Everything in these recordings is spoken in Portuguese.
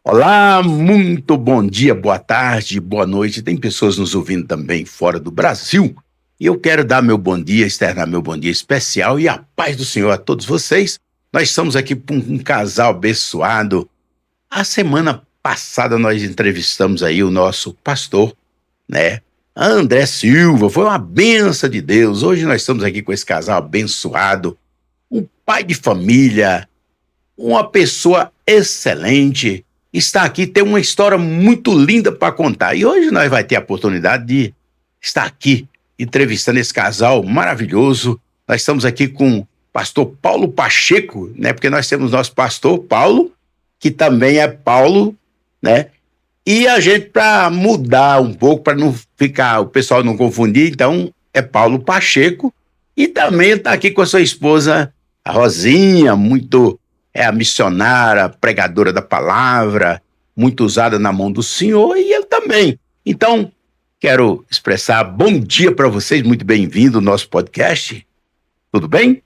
Olá, muito bom dia, boa tarde, boa noite. Tem pessoas nos ouvindo também fora do Brasil. E eu quero dar meu bom dia, externar meu bom dia especial e a paz do Senhor a todos vocês. Nós estamos aqui com um casal abençoado. A semana passada nós entrevistamos aí o nosso pastor, né? André Silva, foi uma benção de Deus. Hoje nós estamos aqui com esse casal abençoado, um pai de família, uma pessoa excelente, está aqui, tem uma história muito linda para contar. E hoje nós vai ter a oportunidade de estar aqui entrevistando esse casal maravilhoso. Nós estamos aqui com o pastor Paulo Pacheco, né? Porque nós temos nosso pastor Paulo, que também é Paulo, né? E a gente, para mudar um pouco, para não ficar, o pessoal não confundir, então é Paulo Pacheco. E também está aqui com a sua esposa, a Rosinha, muito é a missionária, pregadora da palavra, muito usada na mão do Senhor, e eu também. Então, quero expressar bom dia para vocês, muito bem-vindo ao nosso podcast. Tudo bem?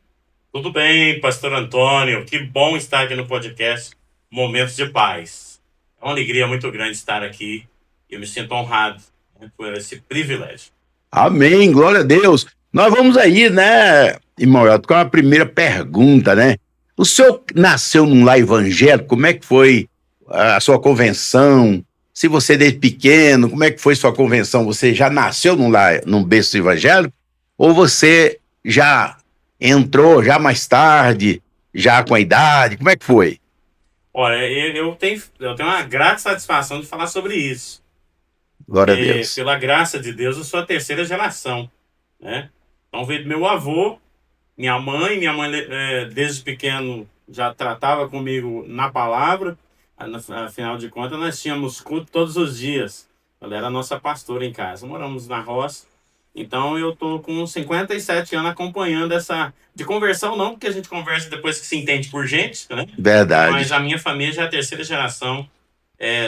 Tudo bem, pastor Antônio. Que bom estar aqui no podcast Momentos de Paz. É uma alegria muito grande estar aqui e eu me sinto honrado, né, por esse privilégio. Amém, glória a Deus. Nós vamos aí, né, irmão Elton, com a primeira pergunta, né? O senhor nasceu num lar evangélico, como é que foi a sua convenção? Se você desde pequeno, como é que foi sua convenção? Você já nasceu num berço evangélico? Ou você já entrou já mais tarde, já com a idade? Como é que foi? Olha, eu tenho uma grata satisfação de falar sobre isso. Glória a Porque, Deus. pela graça de Deus, eu sou a terceira geração, né? Então veio do meu avô, minha mãe desde pequeno já tratava comigo na palavra. Afinal de contas, nós tínhamos culto todos os dias. Ela era a nossa pastora em casa. Moramos na roça. Então eu tô com 57 anos acompanhando essa. De conversão, não, porque a gente conversa depois que se entende por gente, né? Mas Verdade. a minha família já é a terceira geração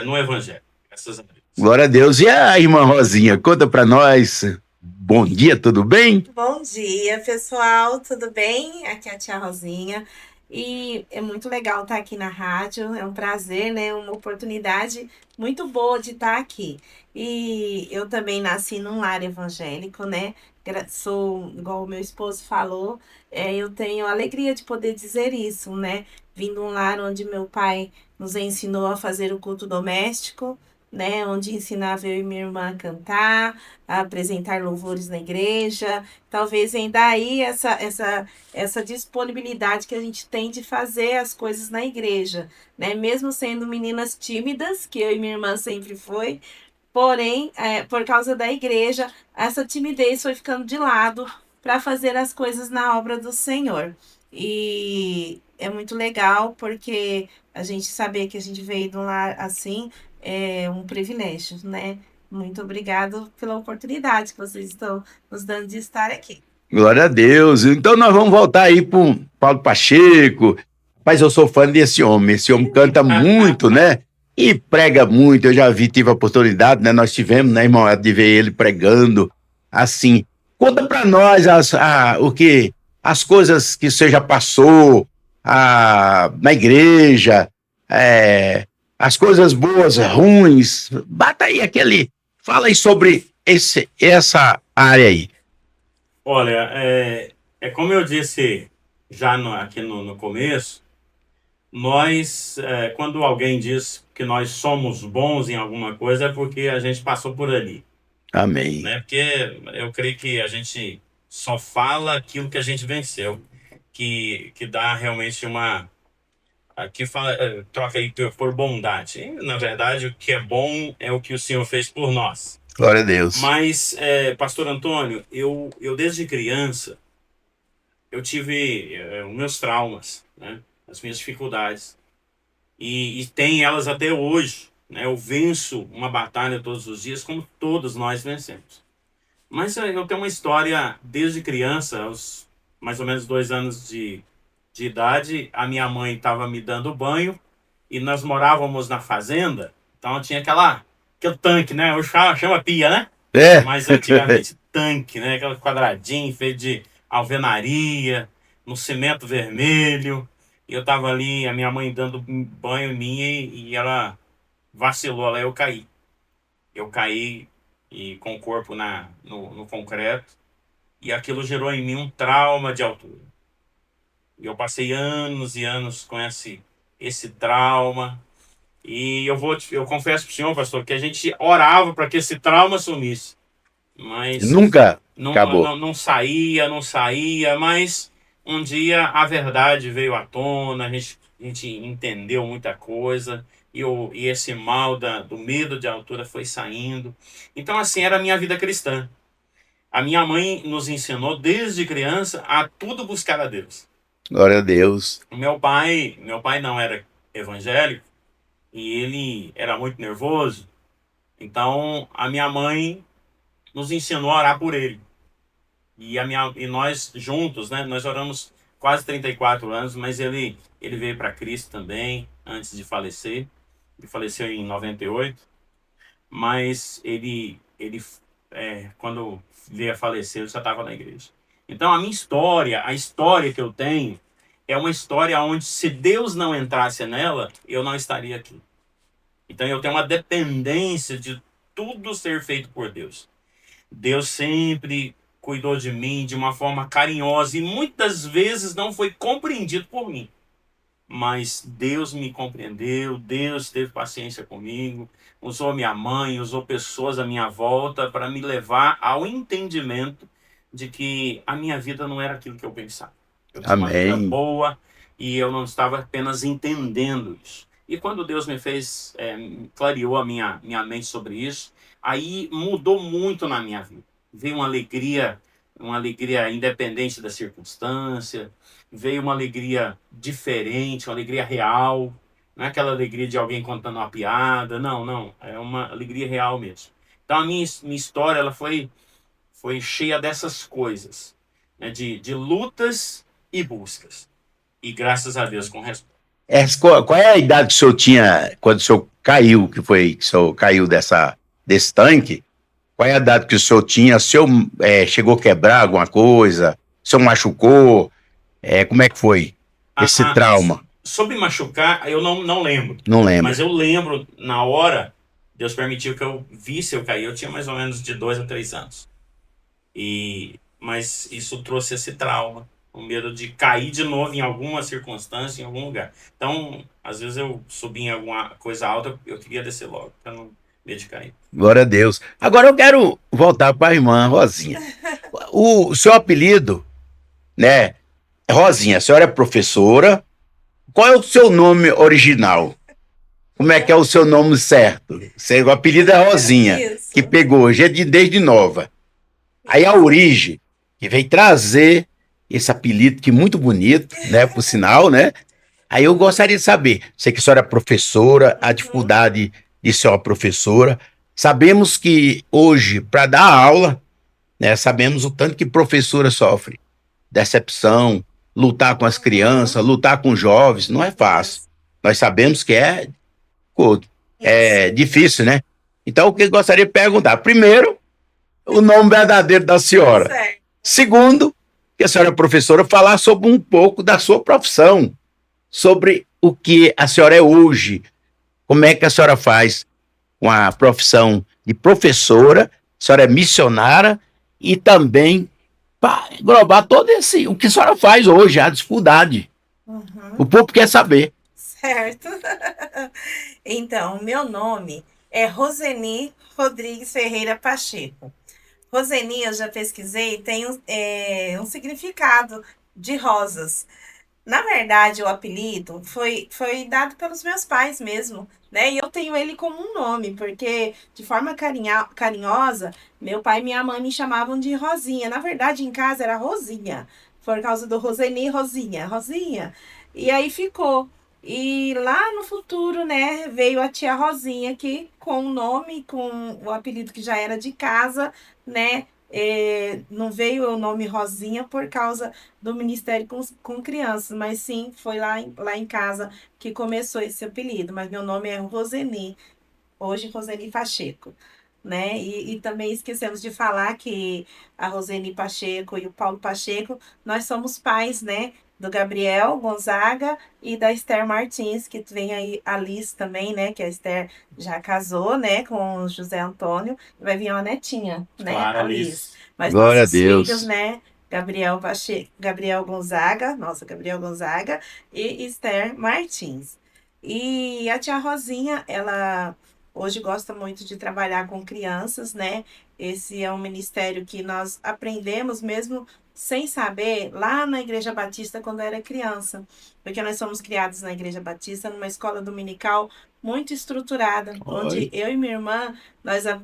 no Evangelho. Graças a Deus. Glória a Deus. E a irmã Rosinha, conta pra nós. Bom dia, tudo bem? Bom dia, pessoal, tudo bem? Aqui é a tia Rosinha e é muito legal estar aqui na rádio, é um prazer, né? Uma oportunidade muito boa de estar aqui. E eu também nasci num lar evangélico, né? Sou, igual o meu esposo falou, eu tenho a alegria de poder dizer isso, né? Vim de um lar onde meu pai nos ensinou a fazer o culto doméstico, né? Onde ensinava eu e minha irmã a cantar, a apresentar louvores na igreja. Talvez vem daí essa disponibilidade que a gente tem de fazer as coisas na igreja, né? Mesmo sendo meninas tímidas, que eu e minha irmã sempre foi, porém, por causa da igreja, essa timidez foi ficando de lado para fazer as coisas na obra do Senhor. E é muito legal porque a gente saber que a gente veio de um lar assim é um privilégio, né? Muito obrigado pela oportunidade que vocês estão nos dando de estar aqui. Glória a Deus. Então nós vamos voltar aí para o Paulo Pacheco. Mas eu sou fã desse homem. Esse homem canta muito, né? E prega muito. Eu já vi, tive a oportunidade, né? Nós tivemos, né, irmão, de ver ele pregando assim. Conta para nós as coisas que você já passou na igreja, as coisas boas, ruins. Bata aí fala aí sobre essa área aí. Olha, é como eu disse já aqui no começo, quando alguém diz que nós somos bons em alguma coisa, é porque a gente passou por ali, Amém. né? Porque eu creio que a gente só fala aquilo que a gente venceu, que dá realmente uma. Aqui fala, troca aí por bondade. E, na verdade, o que é bom é o que o Senhor fez por nós. Glória a Deus. Mas, pastor Antônio, eu desde criança, eu tive os meus traumas, né? As minhas dificuldades. E tem elas até hoje, né? Eu venço uma batalha todos os dias, como todos nós vencemos. Mas eu tenho uma história desde criança, aos mais ou menos 2 anos de idade. A minha mãe estava me dando banho e nós morávamos na fazenda, então tinha aquele tanque, né? Hoje chama pia, né? É. Mas antigamente tanque, né? Aquele quadradinho feito de alvenaria, no cimento vermelho. E eu tava ali, a minha mãe dando banho em mim e ela vacilou lá, eu caí. Eu caí e com o corpo no concreto, e aquilo gerou em mim um trauma de altura. E eu passei anos e anos com esse trauma. E eu confesso para o senhor, pastor, que a gente orava para que esse trauma sumisse. Mas Nunca não, acabou. não, não saía, mas um dia a verdade veio à tona, a gente entendeu muita coisa, e esse mal do medo de altura foi saindo. Então, assim, era a minha vida cristã. A minha mãe nos ensinou desde criança a tudo buscar a Deus. Glória a Deus. Meu pai não era evangélico e ele era muito nervoso. Então, a minha mãe nos ensinou a orar por ele. E nós juntos, né? Nós oramos quase 34 anos, mas ele veio para Cristo também antes de falecer. Ele faleceu em 98, mas quando veio a falecer, ele já estava na igreja. Então a história que eu tenho, é uma história onde, se Deus não entrasse nela, eu não estaria aqui. Então eu tenho uma dependência de tudo ser feito por Deus. Deus sempre cuidou de mim de uma forma carinhosa e muitas vezes não foi compreendido por mim. Mas Deus me compreendeu, Deus teve paciência comigo, usou minha mãe, usou pessoas à minha volta para me levar ao entendimento de que a minha vida não era aquilo que eu pensava. Eu tinha uma vida Amém. boa e eu não estava apenas entendendo isso. E quando Deus me clareou a minha mente sobre isso, aí mudou muito na minha vida. Veio uma alegria independente da circunstância, veio uma alegria diferente, uma alegria real. Não é aquela alegria de alguém contando uma piada, não, não. É uma alegria real mesmo. Então a minha história ela foi cheia dessas coisas, né? De lutas e buscas. E graças a Deus com resposta. Qual é a idade que o senhor tinha quando o senhor caiu, que o senhor caiu desse tanque? Qual é a idade que o senhor tinha? O senhor chegou a quebrar alguma coisa? O senhor machucou? Como é que foi esse trauma? Sobre machucar, eu não lembro. Não Mas lembra. eu lembro, na hora, Deus permitiu que eu visse eu cair. Eu tinha mais ou menos de 2 a 3 anos. Mas isso trouxe esse trauma. O medo de cair de novo em alguma circunstância, em algum lugar. Então, às vezes eu subi em alguma coisa alta, eu queria descer logo, para não medo de cair. Glória a Deus. Agora eu quero voltar para a irmã Rosinha. O seu apelido, né? Rosinha, a senhora é professora. Qual é o seu nome original? Como é que é o seu nome certo? O apelido é Rosinha, Isso. que pegou hoje desde nova. Aí a origem, que veio trazer esse apelido, que é muito bonito, né? Por sinal, né? Aí eu gostaria de saber, sei que a senhora é professora, a dificuldade de ser uma professora. Sabemos que hoje, para dar aula, né? Sabemos o tanto que professora sofre. Decepção, lutar com as crianças, lutar com os jovens, não é fácil. Nós sabemos que é difícil, né? Então, o que eu gostaria de perguntar? Primeiro, o nome verdadeiro da senhora. Certo. Segundo, que a senhora é professora, falar sobre um pouco da sua profissão, sobre o que a senhora é hoje, como é que a senhora faz com a profissão de professora, a senhora é missionária e também para englobar todo o que a senhora faz hoje, a dificuldade. O povo quer saber. Certo. Então, meu nome é Roseni Rodrigues Ferreira Pacheco. Roseni, eu já pesquisei, tem um significado de rosas. Na verdade, o apelido foi dado pelos meus pais mesmo, né? E eu tenho ele como um nome, porque de forma carinhosa, meu pai e minha mãe me chamavam de Rosinha. Na verdade, em casa era Rosinha, por causa do Roseni, Rosinha, Rosinha. E aí ficou. E lá no futuro, né, veio a tia Rosinha, que com o nome, com o apelido que já era de casa, né? Não veio o nome Rosinha por causa do Ministério com Crianças, mas sim, foi lá em casa que começou esse apelido. Mas meu nome é Roseni, hoje Roseni Pacheco, né? E também esquecemos de falar que a Roseni Pacheco e o Paulo Pacheco, nós somos pais, né? do Gabriel Gonzaga e da Esther Martins, que vem aí a Liz também, né? Que a Esther já casou, né? Com o José Antônio. Vai vir uma netinha, né? Claro, A Liz. Alice. Mas Glória a nossos filhos, Deus. né? Gabriel Gonzaga, nossa, Gabriel Gonzaga e Esther Martins. E a tia Rosinha, ela hoje gosta muito de trabalhar com crianças, né? Esse é um ministério que nós aprendemos mesmo sem saber lá na Igreja Batista quando era criança, porque nós somos criados na Igreja Batista numa escola dominical muito estruturada, onde Oi. eu e minha irmã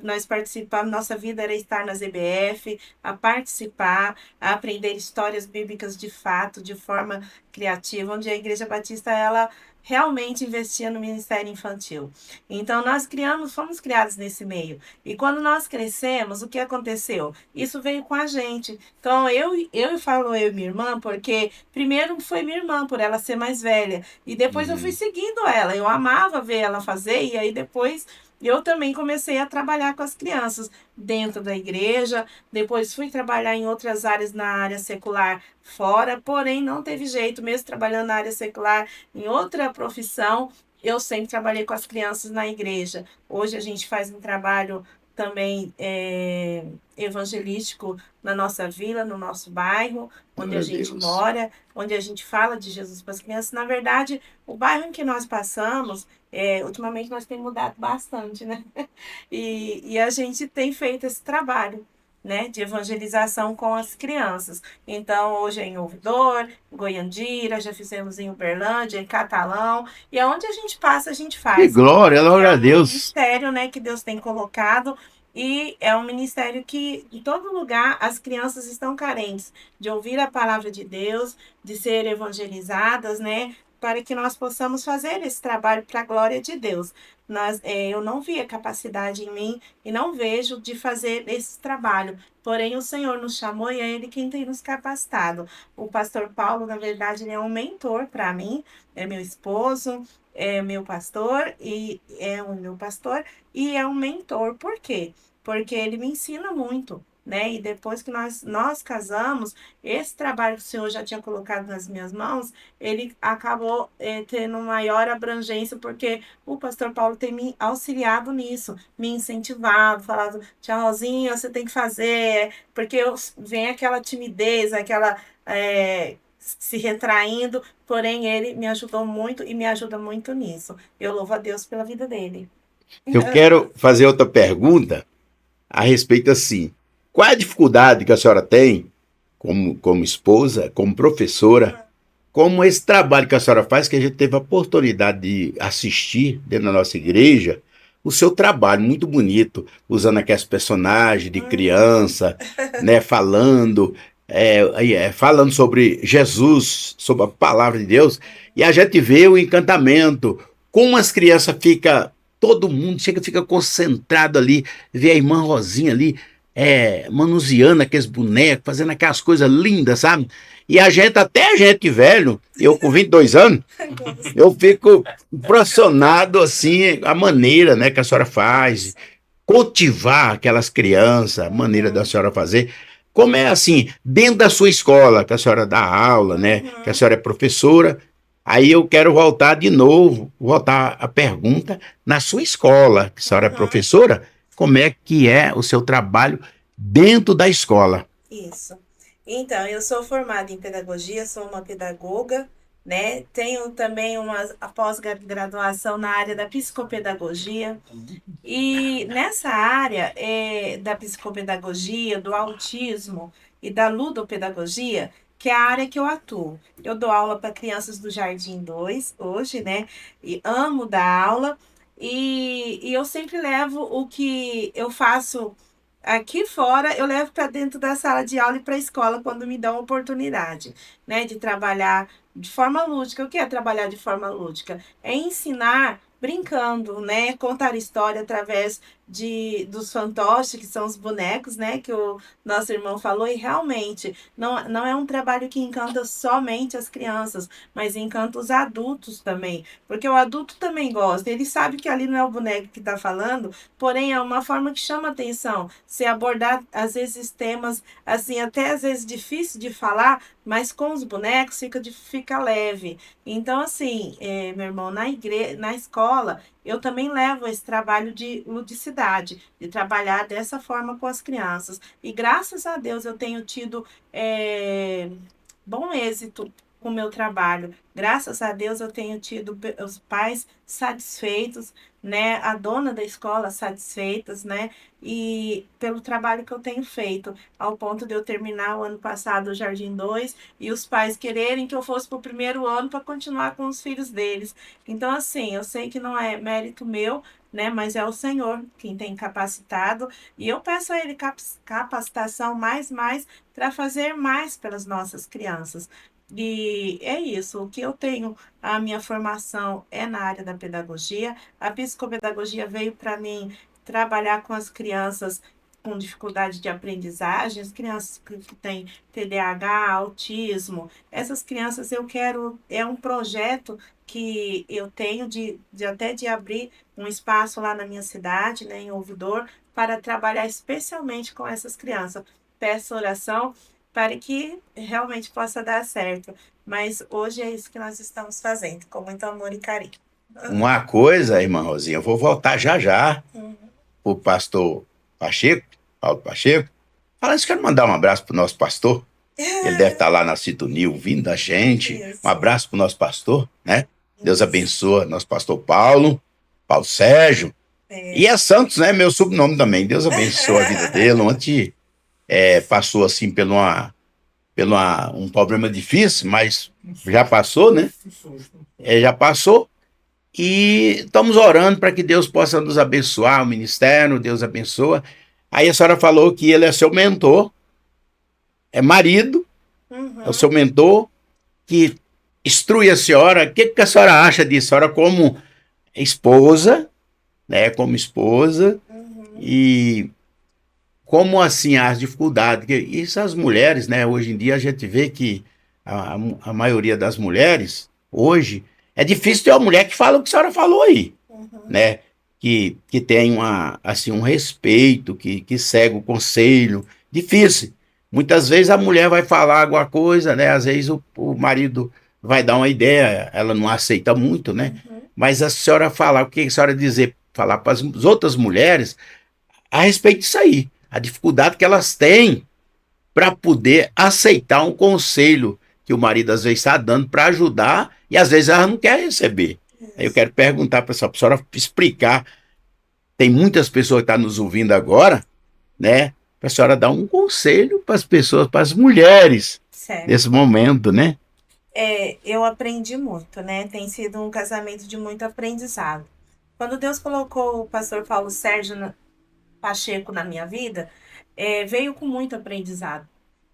nós participamos, nossa vida era estar nas EBF, a participar, a aprender histórias bíblicas de fato, de forma criativa, onde a Igreja Batista ela realmente investia no ministério infantil. Então nós fomos criados nesse meio. E quando nós crescemos, o que aconteceu? Isso veio com a gente. Então eu falo eu e minha irmã, porque primeiro foi minha irmã, por ela ser mais velha, e depois eu fui Uhum. seguindo ela. Eu amava ver ela fazer, e aí depois eu também comecei a trabalhar com as crianças dentro da igreja, depois fui trabalhar em outras áreas na área secular fora, porém não teve jeito, mesmo trabalhando na área secular em outra profissão, eu sempre trabalhei com as crianças na igreja. Hoje a gente faz um trabalho também evangelístico na nossa vila, no nosso bairro, onde a Glória a gente Deus. mora, onde a gente fala de Jesus para as crianças. Na verdade, o bairro em que nós passamos, ultimamente nós temos mudado bastante, né? E a gente tem feito esse trabalho, né, de evangelização com as crianças. Então, hoje é em Ouvidor, em Goiandira, já fizemos em Uberlândia, em Catalão, e aonde a gente passa, a gente Que faz, glória, porque glória é a um Deus. ministério, né, que Deus tem colocado, e é um ministério que, em todo lugar, as crianças estão carentes de ouvir a palavra de Deus, de ser evangelizadas, né, para que nós possamos fazer esse trabalho para a glória de Deus. Eu não via capacidade em mim e não vejo de fazer esse trabalho. Porém, o Senhor nos chamou e é Ele quem tem nos capacitado. O pastor Paulo, na verdade, ele é um mentor para mim, é meu esposo, é meu pastor e é um mentor. Por quê? Porque ele me ensina muito. Né? E depois que nós casamos, esse trabalho que o Senhor já tinha colocado nas minhas mãos, ele acabou tendo maior abrangência, porque o pastor Paulo tem me auxiliado nisso, me incentivado, falado, tia Rosinha, você tem que fazer, porque vem aquela timidez, aquela se retraindo, porém ele me ajudou muito e me ajuda muito nisso. Eu louvo a Deus pela vida dele. Eu quero fazer outra pergunta a respeito assim. Qual é a dificuldade que a senhora tem como esposa, como professora, como esse trabalho que a senhora faz, que a gente teve a oportunidade de assistir dentro da nossa igreja, o seu trabalho muito bonito, usando aqueles personagens de criança, né, falando sobre Jesus, sobre a palavra de Deus, e a gente vê o encantamento, como as crianças ficam, todo mundo fica concentrado ali, vê a irmã Rosinha ali, manuseando aqueles bonecos, fazendo aquelas coisas lindas, sabe? E até a gente velho, eu com 22 anos, eu fico impressionado, assim, a maneira, né, que a senhora faz, cultivar aquelas crianças, a maneira da Uhum, senhora fazer. Como é assim, dentro da sua escola, que a senhora dá aula, né, que a uhum, senhora é professora, aí eu quero voltar de novo, voltar a pergunta, na sua escola, que a senhora é uhum. professora, como é o seu trabalho dentro da escola? Isso. Então, eu sou formada em pedagogia, sou uma pedagoga, né? Tenho também a pós-graduação na área da psicopedagogia. E nessa área da psicopedagogia, do autismo e da ludopedagogia, que é a área que eu atuo. Eu dou aula para crianças do Jardim 2 hoje, né? E amo dar aula. E eu sempre levo o que eu faço aqui fora, eu levo para dentro da sala de aula e para a escola quando me dão a oportunidade, né? De trabalhar de forma lúdica. O que é trabalhar de forma lúdica? É ensinar brincando, né? Contar história através dos fantoches, que são os bonecos, né? Que o nosso irmão falou, e realmente não é um trabalho que encanta somente as crianças, mas encanta os adultos também, porque o adulto também gosta, ele sabe que ali não é o boneco que está falando, porém é uma forma que chama atenção, se abordar às vezes temas assim, até às vezes difícil de falar, mas com os bonecos fica leve. Então, assim, meu irmão, na escola, eu também levo esse trabalho de ludicidade, de trabalhar dessa forma com as crianças. E graças a Deus eu tenho tido bom êxito com o meu trabalho. Graças a Deus eu tenho tido os pais satisfeitos, né? A dona da escola satisfeitas, né? E pelo trabalho que eu tenho feito, ao ponto de eu terminar o ano passado o Jardim 2 e os pais quererem que eu fosse para o primeiro ano para continuar com os filhos deles. Então, assim, eu sei que não é mérito meu, né? Mas é o Senhor quem tem capacitado. E eu peço a Ele capacitação mais para fazer mais pelas nossas crianças. E é isso, o que eu tenho, a minha formação é na área da pedagogia. A psicopedagogia veio para mim trabalhar com as crianças com dificuldade de aprendizagem, as crianças que têm TDAH, autismo. Essas crianças eu quero, é um projeto que eu tenho até de abrir um espaço lá na minha cidade, né, em Ouvidor, para trabalhar especialmente com essas crianças. Peço oração para que realmente possa dar certo. Mas hoje é isso que nós estamos fazendo, com muito amor e carinho. Uma coisa, irmã Rosinha, eu vou voltar já já Uhum. o pastor Pacheco, Paulo Pacheco. Falando isso, quero mandar um abraço pro nosso pastor. Ele deve estar lá na sintonia ouvindo a gente. Um Isso, abraço pro nosso pastor, né? Deus isso. abençoe nosso pastor Paulo Sérgio. E é Santos, né? Meu sobrenome também. Deus abençoe a vida dele. Ontem passou assim um problema difícil, mas já passou, né? Já passou. E estamos orando para que Deus possa nos abençoar, o ministério, Deus abençoa. Aí a senhora falou que ele é seu mentor, é marido, é o seu Uhum. mentor, que instrui a senhora. O que a senhora acha disso? A senhora como esposa, né? Como esposa, Uhum. e como assim as dificuldades? Isso as mulheres, né? Hoje em dia a gente vê que a maioria das mulheres, hoje, é difícil ter uma mulher que fala o que a senhora falou aí, Uhum. né? Que tem assim, um respeito, que segue o conselho. Difícil. Muitas vezes a mulher vai falar alguma coisa, né? Às vezes o marido vai dar uma ideia, ela não aceita muito, né? Uhum. Mas a senhora falar, o que a senhora dizer, falar para as outras mulheres a respeito disso aí, a dificuldade que elas têm para poder aceitar um conselho que o marido às vezes está dando para ajudar e às vezes ela não quer receber. Aí eu Isso. quero perguntar para a senhora explicar. Tem muitas pessoas que estão nos ouvindo agora, né? Para a senhora dar um conselho para as pessoas, para as mulheres, Certo. nesse momento, né? Eu aprendi muito, né? Tem sido um casamento de muito aprendizado. Quando Deus colocou o pastor Paulo Sérgio Pacheco na minha vida, veio com muito aprendizado.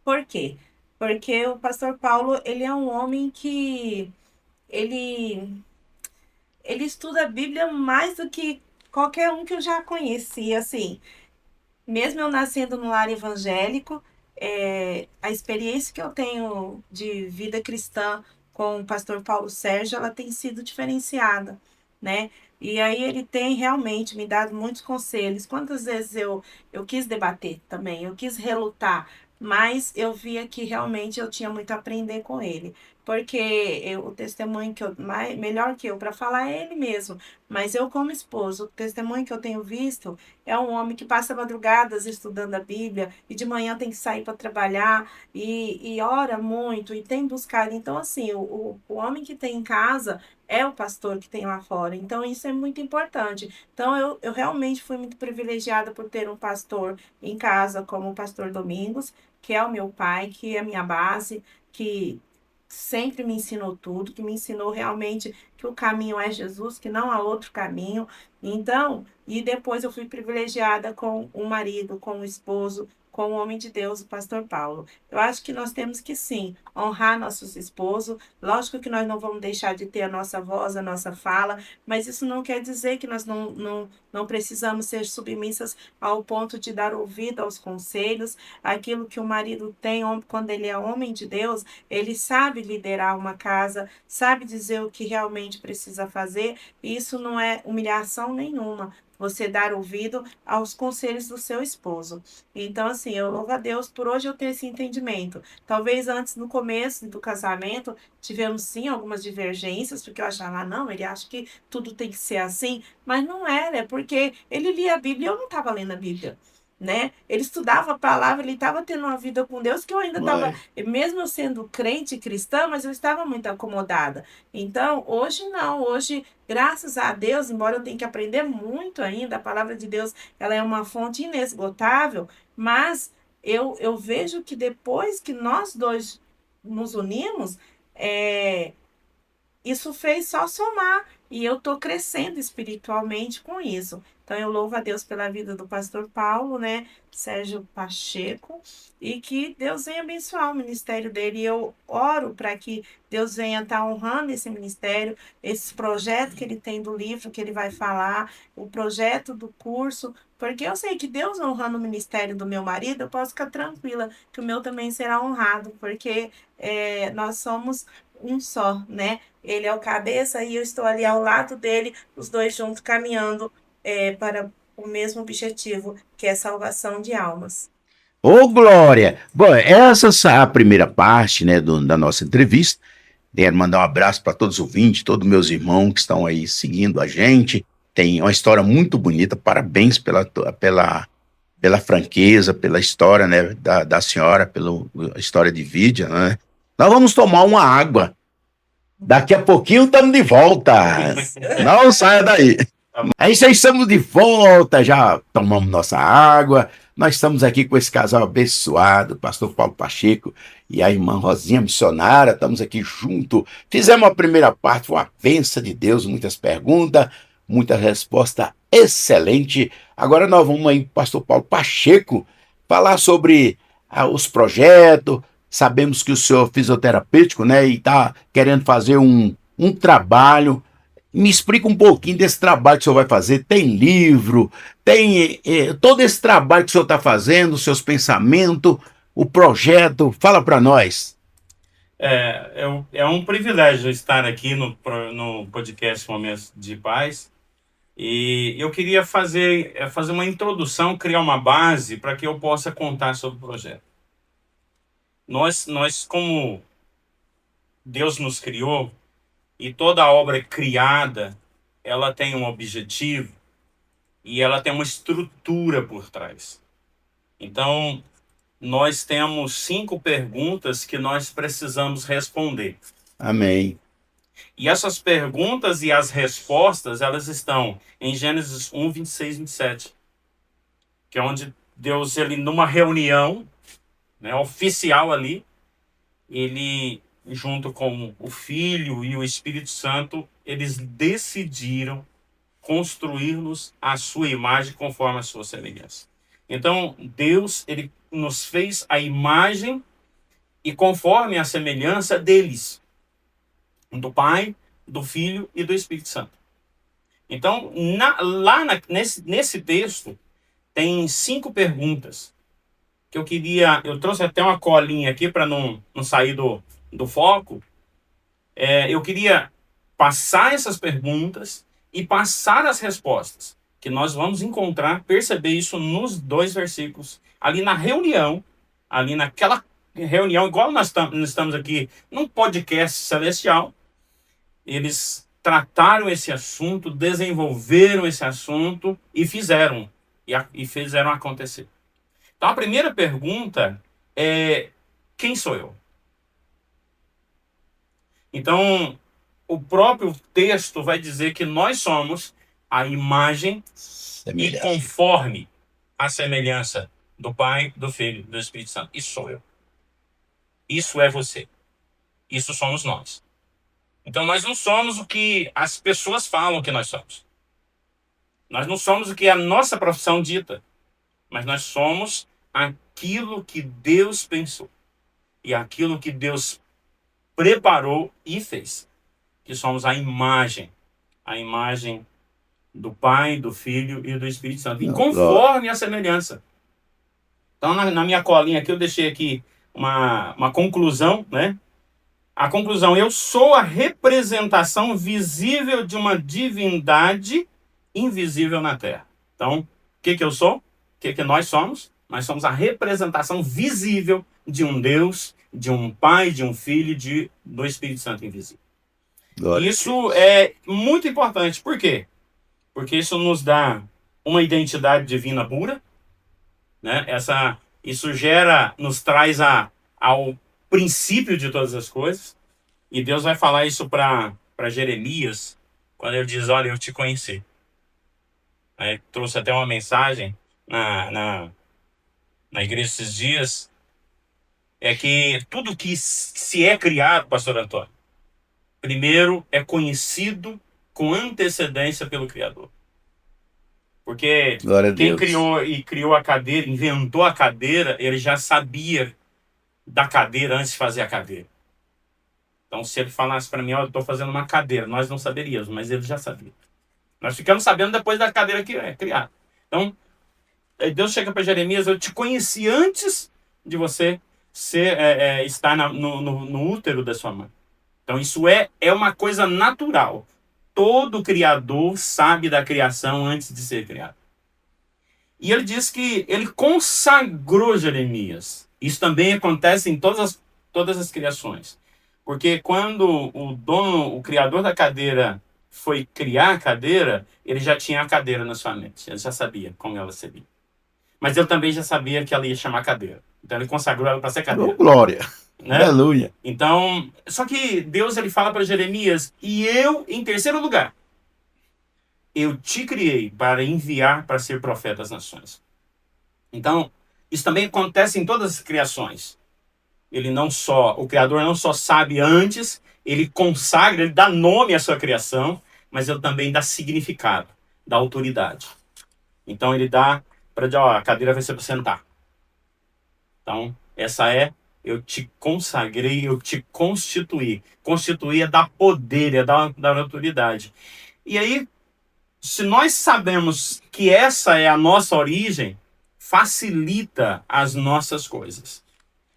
Por quê? Porque o pastor Paulo, ele é um homem que ele, ele estuda a Bíblia mais do que qualquer um que eu já conheci, assim. Mesmo eu nascendo no lar evangélico, a experiência que eu tenho de vida cristã com o pastor Paulo Sérgio, ela tem sido diferenciada, né? E aí ele tem realmente me dado muitos conselhos. Quantas vezes eu quis debater também, eu quis relutar, mas eu via que realmente eu tinha muito a aprender com ele. Porque o testemunho que melhor que eu para falar é ele mesmo, mas eu como esposo, o testemunho que eu tenho visto é um homem que passa madrugadas estudando a Bíblia e de manhã tem que sair para trabalhar e ora muito e tem buscado. Então, assim, o homem que tem em casa é o pastor que tem lá fora. Então, isso é muito importante. Então, eu realmente fui muito privilegiada por ter um pastor em casa, como o pastor Domingos, que é o meu pai, que é a minha base, que sempre me ensinou tudo, que me ensinou realmente que o caminho é Jesus, que não há outro caminho. Então, e depois eu fui privilegiada com o marido, com o esposo, com o homem de Deus, o pastor Paulo. Eu acho que nós temos que, sim, honrar nossos esposos. Lógico que nós não vamos deixar de ter a nossa voz, a nossa fala, mas isso não quer dizer que nós não precisamos ser submissas ao ponto de dar ouvido aos conselhos. Aquilo que o marido tem, quando ele é homem de Deus, ele sabe liderar uma casa, sabe dizer o que realmente precisa fazer, e isso não é humilhação nenhuma. Você dar ouvido aos conselhos do seu esposo. Então, assim, eu louvo a Deus por hoje eu ter esse entendimento. Talvez antes, no começo do casamento, tivemos sim algumas divergências, porque eu achava, não, ele acha que tudo tem que ser assim, mas não era, é porque ele lia a Bíblia e eu não estava lendo a Bíblia. Né? Ele estudava a palavra, ele estava tendo uma vida com Deus que eu ainda estava, mesmo eu sendo crente cristã, mas eu estava muito acomodada. Então, hoje não, hoje, graças a Deus, embora eu tenha que aprender muito ainda, a palavra de Deus, ela é uma fonte inesgotável, mas eu vejo que depois que nós dois nos unimos, isso fez só somar e eu estou crescendo espiritualmente com isso. Então eu louvo a Deus pela vida do pastor Paulo, né, Sérgio Pacheco, e que Deus venha abençoar o ministério dele. E eu oro para que Deus venha estar honrando esse ministério, esse projeto que ele tem do livro que ele vai falar, o projeto do curso, porque eu sei que Deus honrando o ministério do meu marido, eu posso ficar tranquila que o meu também será honrado, porque nós somos um só, né? Ele é o cabeça e eu estou ali ao lado dele, os dois juntos caminhando para o mesmo objetivo, que é a salvação de almas. Ô, Glória! Bom, essa é a primeira parte, né, da nossa entrevista. Quero mandar um abraço para todos os ouvintes, todos meus irmãos que estão aí seguindo a gente. Tem uma história muito bonita, parabéns pela franqueza, pela história, né, da senhora, pela história de vida, né? Nós vamos tomar uma água. Daqui a pouquinho estamos de volta. Não saia daí. Aí já estamos de volta, já tomamos nossa água. Nós estamos aqui com esse casal abençoado, o pastor Paulo Pacheco e a irmã Rosinha Missionária. Estamos aqui junto. Fizemos a primeira parte, foi uma bênção de Deus, muitas perguntas, muita resposta excelente. Agora nós vamos aí, pastor Paulo Pacheco, falar sobre os projetos. Sabemos que o senhor é fisioterapêutico, né, e está querendo fazer um trabalho. Me explica um pouquinho desse trabalho que o senhor vai fazer. Tem livro, tem todo esse trabalho que o senhor está fazendo, os seus pensamentos, o projeto. Fala para nós. É um privilégio estar aqui no podcast Momentos de Paz. E eu queria fazer uma introdução, criar uma base para que eu possa contar sobre o projeto. Nós, como Deus nos criou, e toda obra criada, ela tem um objetivo e ela tem uma estrutura por trás. Então, nós temos 5 perguntas que nós precisamos responder. Amém. E essas perguntas e as respostas, elas estão em Gênesis 1, 26 e 27. Que é onde Deus, ele numa reunião, né, oficial ali, ele, junto com o Filho e o Espírito Santo, eles decidiram construir-nos a sua imagem conforme a sua semelhança. Então, Deus, ele nos fez a imagem e conforme a semelhança deles, do Pai, do Filho e do Espírito Santo. Então, nesse texto, tem 5 perguntas que eu trouxe até uma colinha aqui para não sair do foco. Eu queria passar essas perguntas e passar as respostas, que nós vamos perceber isso nos 2 versículos, ali na reunião, ali naquela reunião, igual nós estamos aqui num podcast celestial. Eles trataram esse assunto, desenvolveram esse assunto e fizeram acontecer. Então, a primeira pergunta é: quem sou eu? Então, o próprio texto vai dizer que nós somos a imagem e conforme a semelhança do Pai, do Filho e do Espírito Santo. Isso sou eu. Isso é você. Isso somos nós. Então, nós não somos o que as pessoas falam que nós somos. Nós não somos o que a nossa profissão dita. Mas nós somos aquilo que Deus pensou e aquilo que Deus preparou e fez. Que somos a imagem do Pai, do Filho e do Espírito Santo. E conforme a semelhança. Então, na minha colinha aqui, eu deixei aqui uma conclusão, né? A conclusão: eu sou a representação visível de uma divindade invisível na Terra. Então, o que eu sou? O que nós somos? Nós somos a representação visível de um Deus, de um Pai, de um Filho e do Espírito Santo invisível. Isso é muito importante. Por quê? Porque isso nos dá uma identidade divina pura, né? Isso nos traz ao princípio de todas as coisas. E Deus vai falar isso para Jeremias, quando ele diz: olha, eu te conheci. Trouxe até uma mensagem na igreja esses dias, é que tudo que se é criado, pastor Antônio, primeiro é conhecido com antecedência pelo Criador. Porque quem criou a cadeira, inventou a cadeira, ele já sabia da cadeira antes de fazer a cadeira. Então, se ele falasse para mim: eu estou fazendo uma cadeira, nós não saberíamos, mas ele já sabia. Nós ficamos sabendo depois da cadeira que é criada. Então, Deus chega para Jeremias: eu te conheci antes de você estar no útero da sua mãe. Então, isso é uma coisa natural. Todo criador sabe da criação antes de ser criado. E ele diz que ele consagrou Jeremias. Isso também acontece em todas as criações. Porque quando o criador da cadeira foi criar a cadeira, ele já tinha a cadeira na sua mente. Ele já sabia como ela seria. Mas ele também já sabia que ela ia chamar cadeira. Então ele consagrou ela para ser cadeira. Oh, glória! Né? Aleluia! Então, só que Deus ele fala para Jeremias: e eu, em terceiro lugar, eu te criei para enviar para ser profeta das nações. Então, isso também acontece em todas as criações. O Criador não só sabe antes, ele consagra, ele dá nome à sua criação, mas ele também dá significado, dá autoridade. Então ele dá para dizer: a cadeira vai ser para sentar. Então, eu te consagrei, eu te constituí. Constituir é dar poder, é dar autoridade. E aí, se nós sabemos que essa é a nossa origem, facilita as nossas coisas.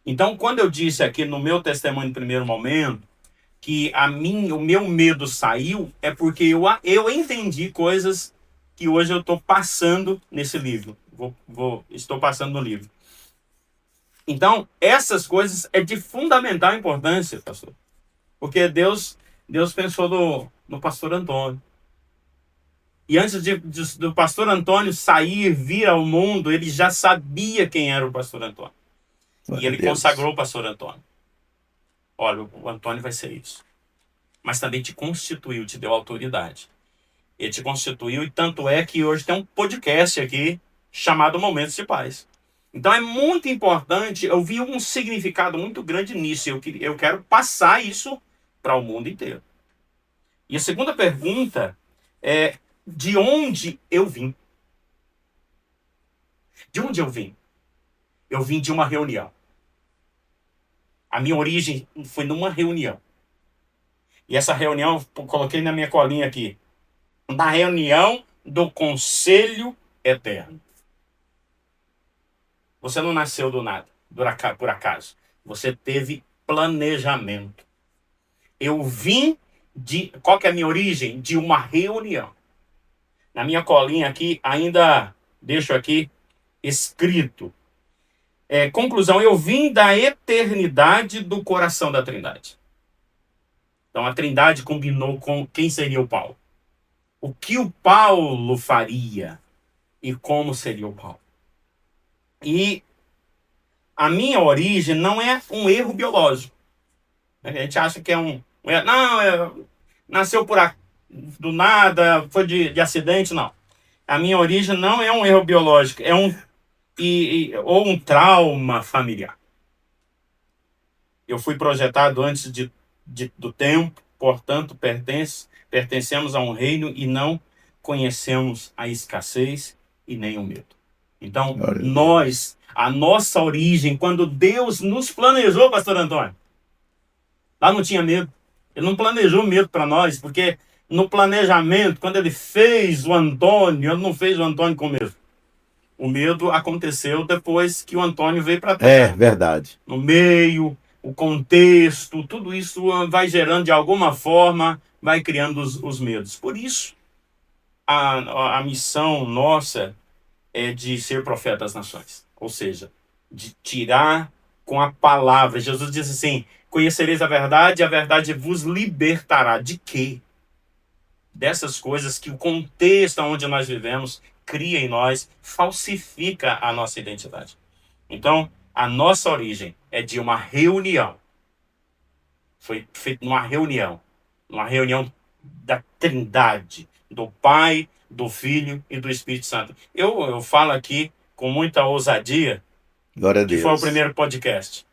Então, quando eu disse aqui no meu testemunho no primeiro momento que o meu medo saiu, é porque eu entendi coisas que hoje eu estou passando nesse livro. Estou passando no livro. Então, essas coisas é de fundamental importância, pastor. Porque Deus pensou no pastor Antônio. E antes do pastor Antônio vir ao mundo, ele já sabia quem era o pastor Antônio. E ele consagrou o pastor Antônio. Olha, o Antônio vai ser isso. Mas também te constituiu, te deu autoridade. Ele te constituiu, e tanto é que hoje tem um podcast aqui chamado Momentos de Paz. Então é muito importante, eu vi um significado muito grande nisso. Eu quero passar isso para o mundo inteiro. E a segunda pergunta é: de onde eu vim? De onde eu vim? Eu vim de uma reunião. A minha origem foi numa reunião. E essa reunião, eu coloquei na minha colinha aqui: na reunião do Conselho Eterno. Você não nasceu do nada, por acaso. Você teve planejamento. Eu vim qual que é a minha origem? De uma reunião. Na minha colinha aqui, ainda deixo aqui escrito. Conclusão: eu vim da eternidade do coração da Trindade. Então a Trindade combinou com quem seria o Paulo. O que o Paulo faria e como seria o Paulo. E a minha origem não é um erro biológico. A gente acha que é um erro. Não, nasceu do nada, foi de acidente, não. A minha origem não é um erro biológico, é ou um trauma familiar. Eu fui projetado antes do tempo, portanto, pertencemos a um reino e não conhecemos a escassez e nem o medo. Então, Glória a Deus. nós, a nossa origem, quando Deus nos planejou, pastor Antônio, lá não tinha medo. Ele não planejou medo para nós, porque no planejamento, quando ele fez o Antônio, ele não fez o Antônio com medo. O medo aconteceu depois que o Antônio veio para a Terra. Verdade. No meio, o contexto, tudo isso vai gerando de alguma forma, vai criando os medos. Por isso, a missão nossa é de ser profeta das nações. Ou seja, de tirar com a palavra. Jesus diz assim: conhecereis a verdade vos libertará. De quê? Dessas coisas que o contexto onde nós vivemos cria em nós, falsifica a nossa identidade. Então, a nossa origem é de uma reunião. Foi feita uma reunião da Trindade, do Pai, do Filho e do Espírito Santo. Eu falo aqui com muita ousadia, Glória a que Deus. foi o primeiro podcast.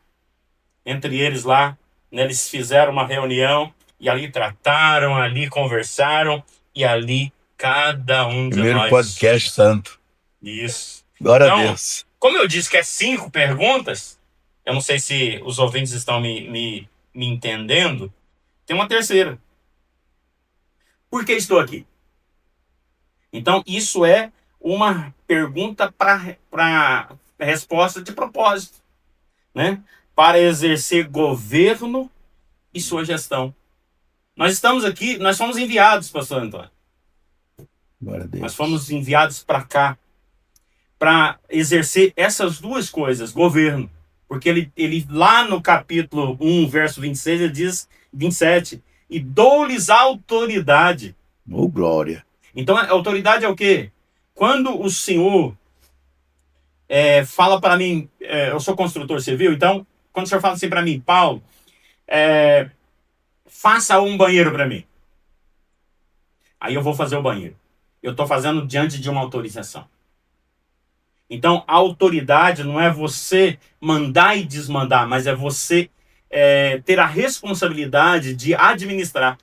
Entre eles lá, né, eles fizeram uma reunião e ali trataram, ali conversaram e ali cada um de Primeiro nós. podcast santo. Isso. Glória a Então, Deus. como eu disse que é 5 perguntas, eu não sei se os ouvintes estão me entendendo, tem uma terceira. Por que estou aqui? Então, isso é uma pergunta para resposta de propósito, né? Para exercer governo e sua gestão. Nós estamos aqui, nós fomos enviados, pastor Antônio. Glória a Deus. Nós fomos enviados para cá para exercer essas duas coisas, governo. Porque ele lá no capítulo 1, verso 26, ele diz 27, e dou-lhes autoridade. Oh, glória. Então, a autoridade é o quê? Quando o Senhor fala para mim, eu sou construtor civil, então, quando o Senhor fala assim para mim, Paulo, faça um banheiro para mim. Aí eu vou fazer o banheiro. Eu estou fazendo diante de uma autorização. Então, a autoridade não é você mandar e desmandar, mas é você ter a responsabilidade de administrar.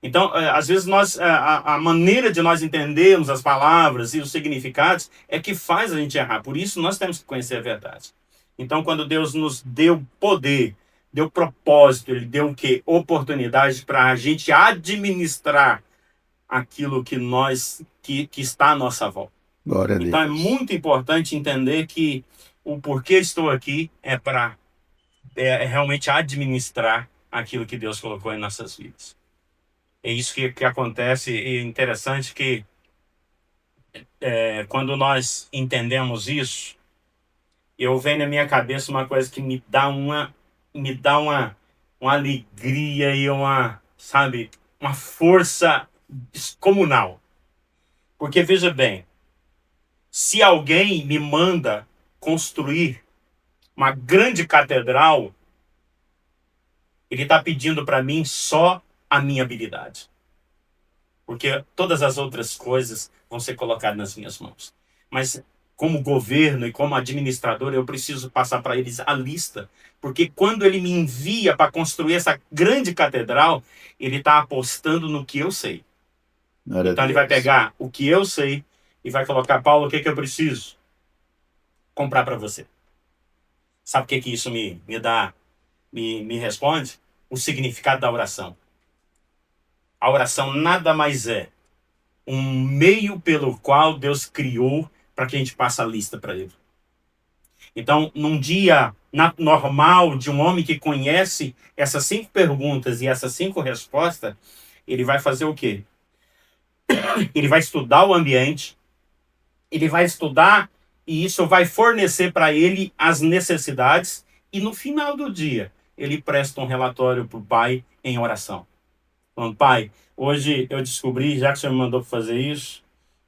Então, às vezes, a maneira de nós entendermos as palavras e os significados é que faz a gente errar. Por isso, nós temos que conhecer a verdade. Então, quando Deus nos deu poder, deu propósito, Ele deu o quê? Oportunidade para a gente administrar aquilo que está à nossa volta. Glória a Deus. Então, é muito importante entender que o porquê estou aqui é para realmente administrar aquilo que Deus colocou em nossas vidas. É isso que acontece, e é interessante que quando nós entendemos isso, eu venho na minha cabeça uma coisa que me dá uma alegria e uma força descomunal. Porque, veja bem, se alguém me manda construir uma grande catedral, ele está pedindo para mim só a minha habilidade. Porque todas as outras coisas vão ser colocadas nas minhas mãos. Mas como governo e como administrador, eu preciso passar para eles a lista. Porque quando ele me envia para construir essa grande catedral, ele está apostando no que eu sei. Glória Então a ele vai Deus. pegar o que eu sei e vai colocar, Paulo, o que eu preciso comprar para você? Sabe o que isso me dá, me responde? O significado da oração. A oração nada mais é um meio pelo qual Deus criou para que a gente passe a lista para Ele. Então, num dia normal de um homem que conhece essas 5 perguntas e essas 5 respostas, ele vai fazer o quê? Ele vai estudar o ambiente, ele vai estudar e isso vai fornecer para ele as necessidades e no final do dia ele presta um relatório para o Pai em oração. Falando, Pai, hoje eu descobri, já que o Senhor me mandou fazer isso,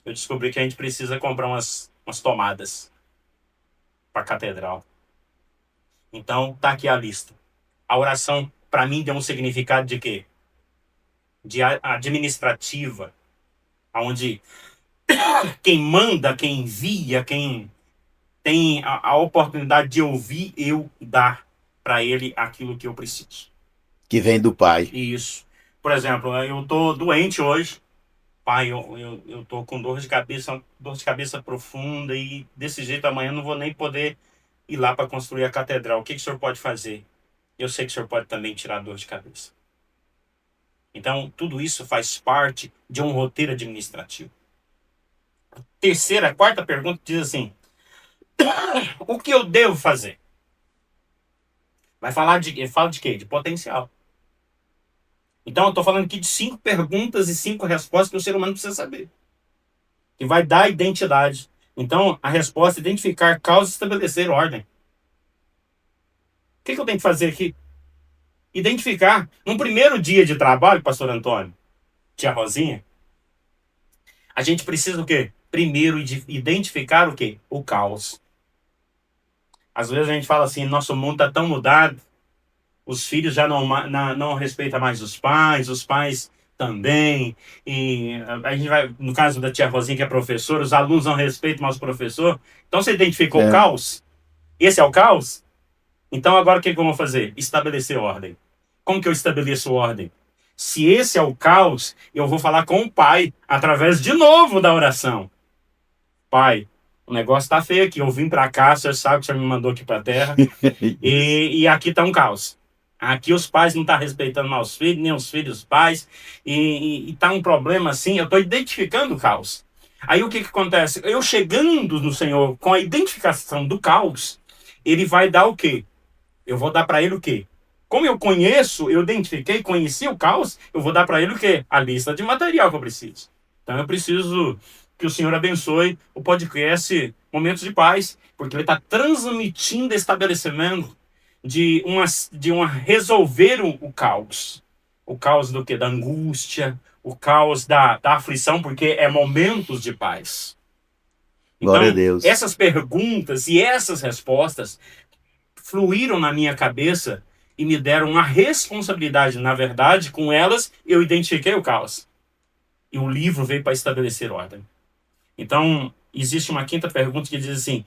eu descobri que a gente precisa comprar umas tomadas para a catedral. Então, tá aqui a lista. A oração, para mim, deu um significado de quê? De administrativa, onde quem manda, quem envia, quem tem a oportunidade de ouvir, eu dar para ele aquilo que eu preciso. Que vem do Pai. Isso. Por exemplo, eu tô doente hoje, pai, eu tô com dor de cabeça profunda, e desse jeito amanhã eu não vou nem poder ir lá para construir a catedral. O que o senhor pode fazer? Eu sei que o senhor pode também tirar a dor de cabeça. Então, tudo isso faz parte de um roteiro administrativo. Quarta pergunta diz assim: o que eu devo fazer? Fala de quê? De potencial. Então, eu estou falando aqui de 5 perguntas e 5 respostas que o ser humano precisa saber, que vai dar identidade. Então, a resposta é identificar causa e estabelecer ordem. O que eu tenho que fazer aqui? Identificar. No primeiro dia de trabalho, pastor Antônio, tia Rosinha, a gente precisa o quê? Primeiro, identificar o quê? O caos. Às vezes a gente fala assim: nosso mundo está tão mudado, os filhos já não respeitam mais os pais também, e a gente vai, no caso da tia Rosinha, que é professora, os alunos não respeitam mais o professor. Então você identificou o caos? Esse é o caos? Então agora o que eu vou fazer? Estabelecer ordem. Como que eu estabeleço ordem? Se esse é o caos, eu vou falar com o pai, através de novo da oração. Pai, o negócio tá feio aqui, eu vim para cá, o senhor sabe que o senhor me mandou aqui para a terra, e aqui tá um caos. Aqui os pais não estão respeitando mais os filhos, nem os filhos os pais, e tá um problema assim. Eu estou identificando o caos. Aí o que acontece? Eu chegando no Senhor com a identificação do caos, ele vai dar o quê? Eu vou dar para ele o quê? Como eu conheço, eu identifiquei, conheci o caos, eu vou dar para ele o quê? A lista de material que eu preciso. Então eu preciso que o Senhor abençoe o podcast Momentos de Paz, porque ele está transmitindo estabelecimento de resolver o caos. O caos do quê? Da angústia, o caos da aflição, porque é momentos de paz. Então, glória a Deus. Essas perguntas e essas respostas fluíram na minha cabeça e me deram uma responsabilidade. Na verdade, com elas, eu identifiquei o caos. E o livro veio para estabelecer ordem. Então, existe uma quinta pergunta que diz assim: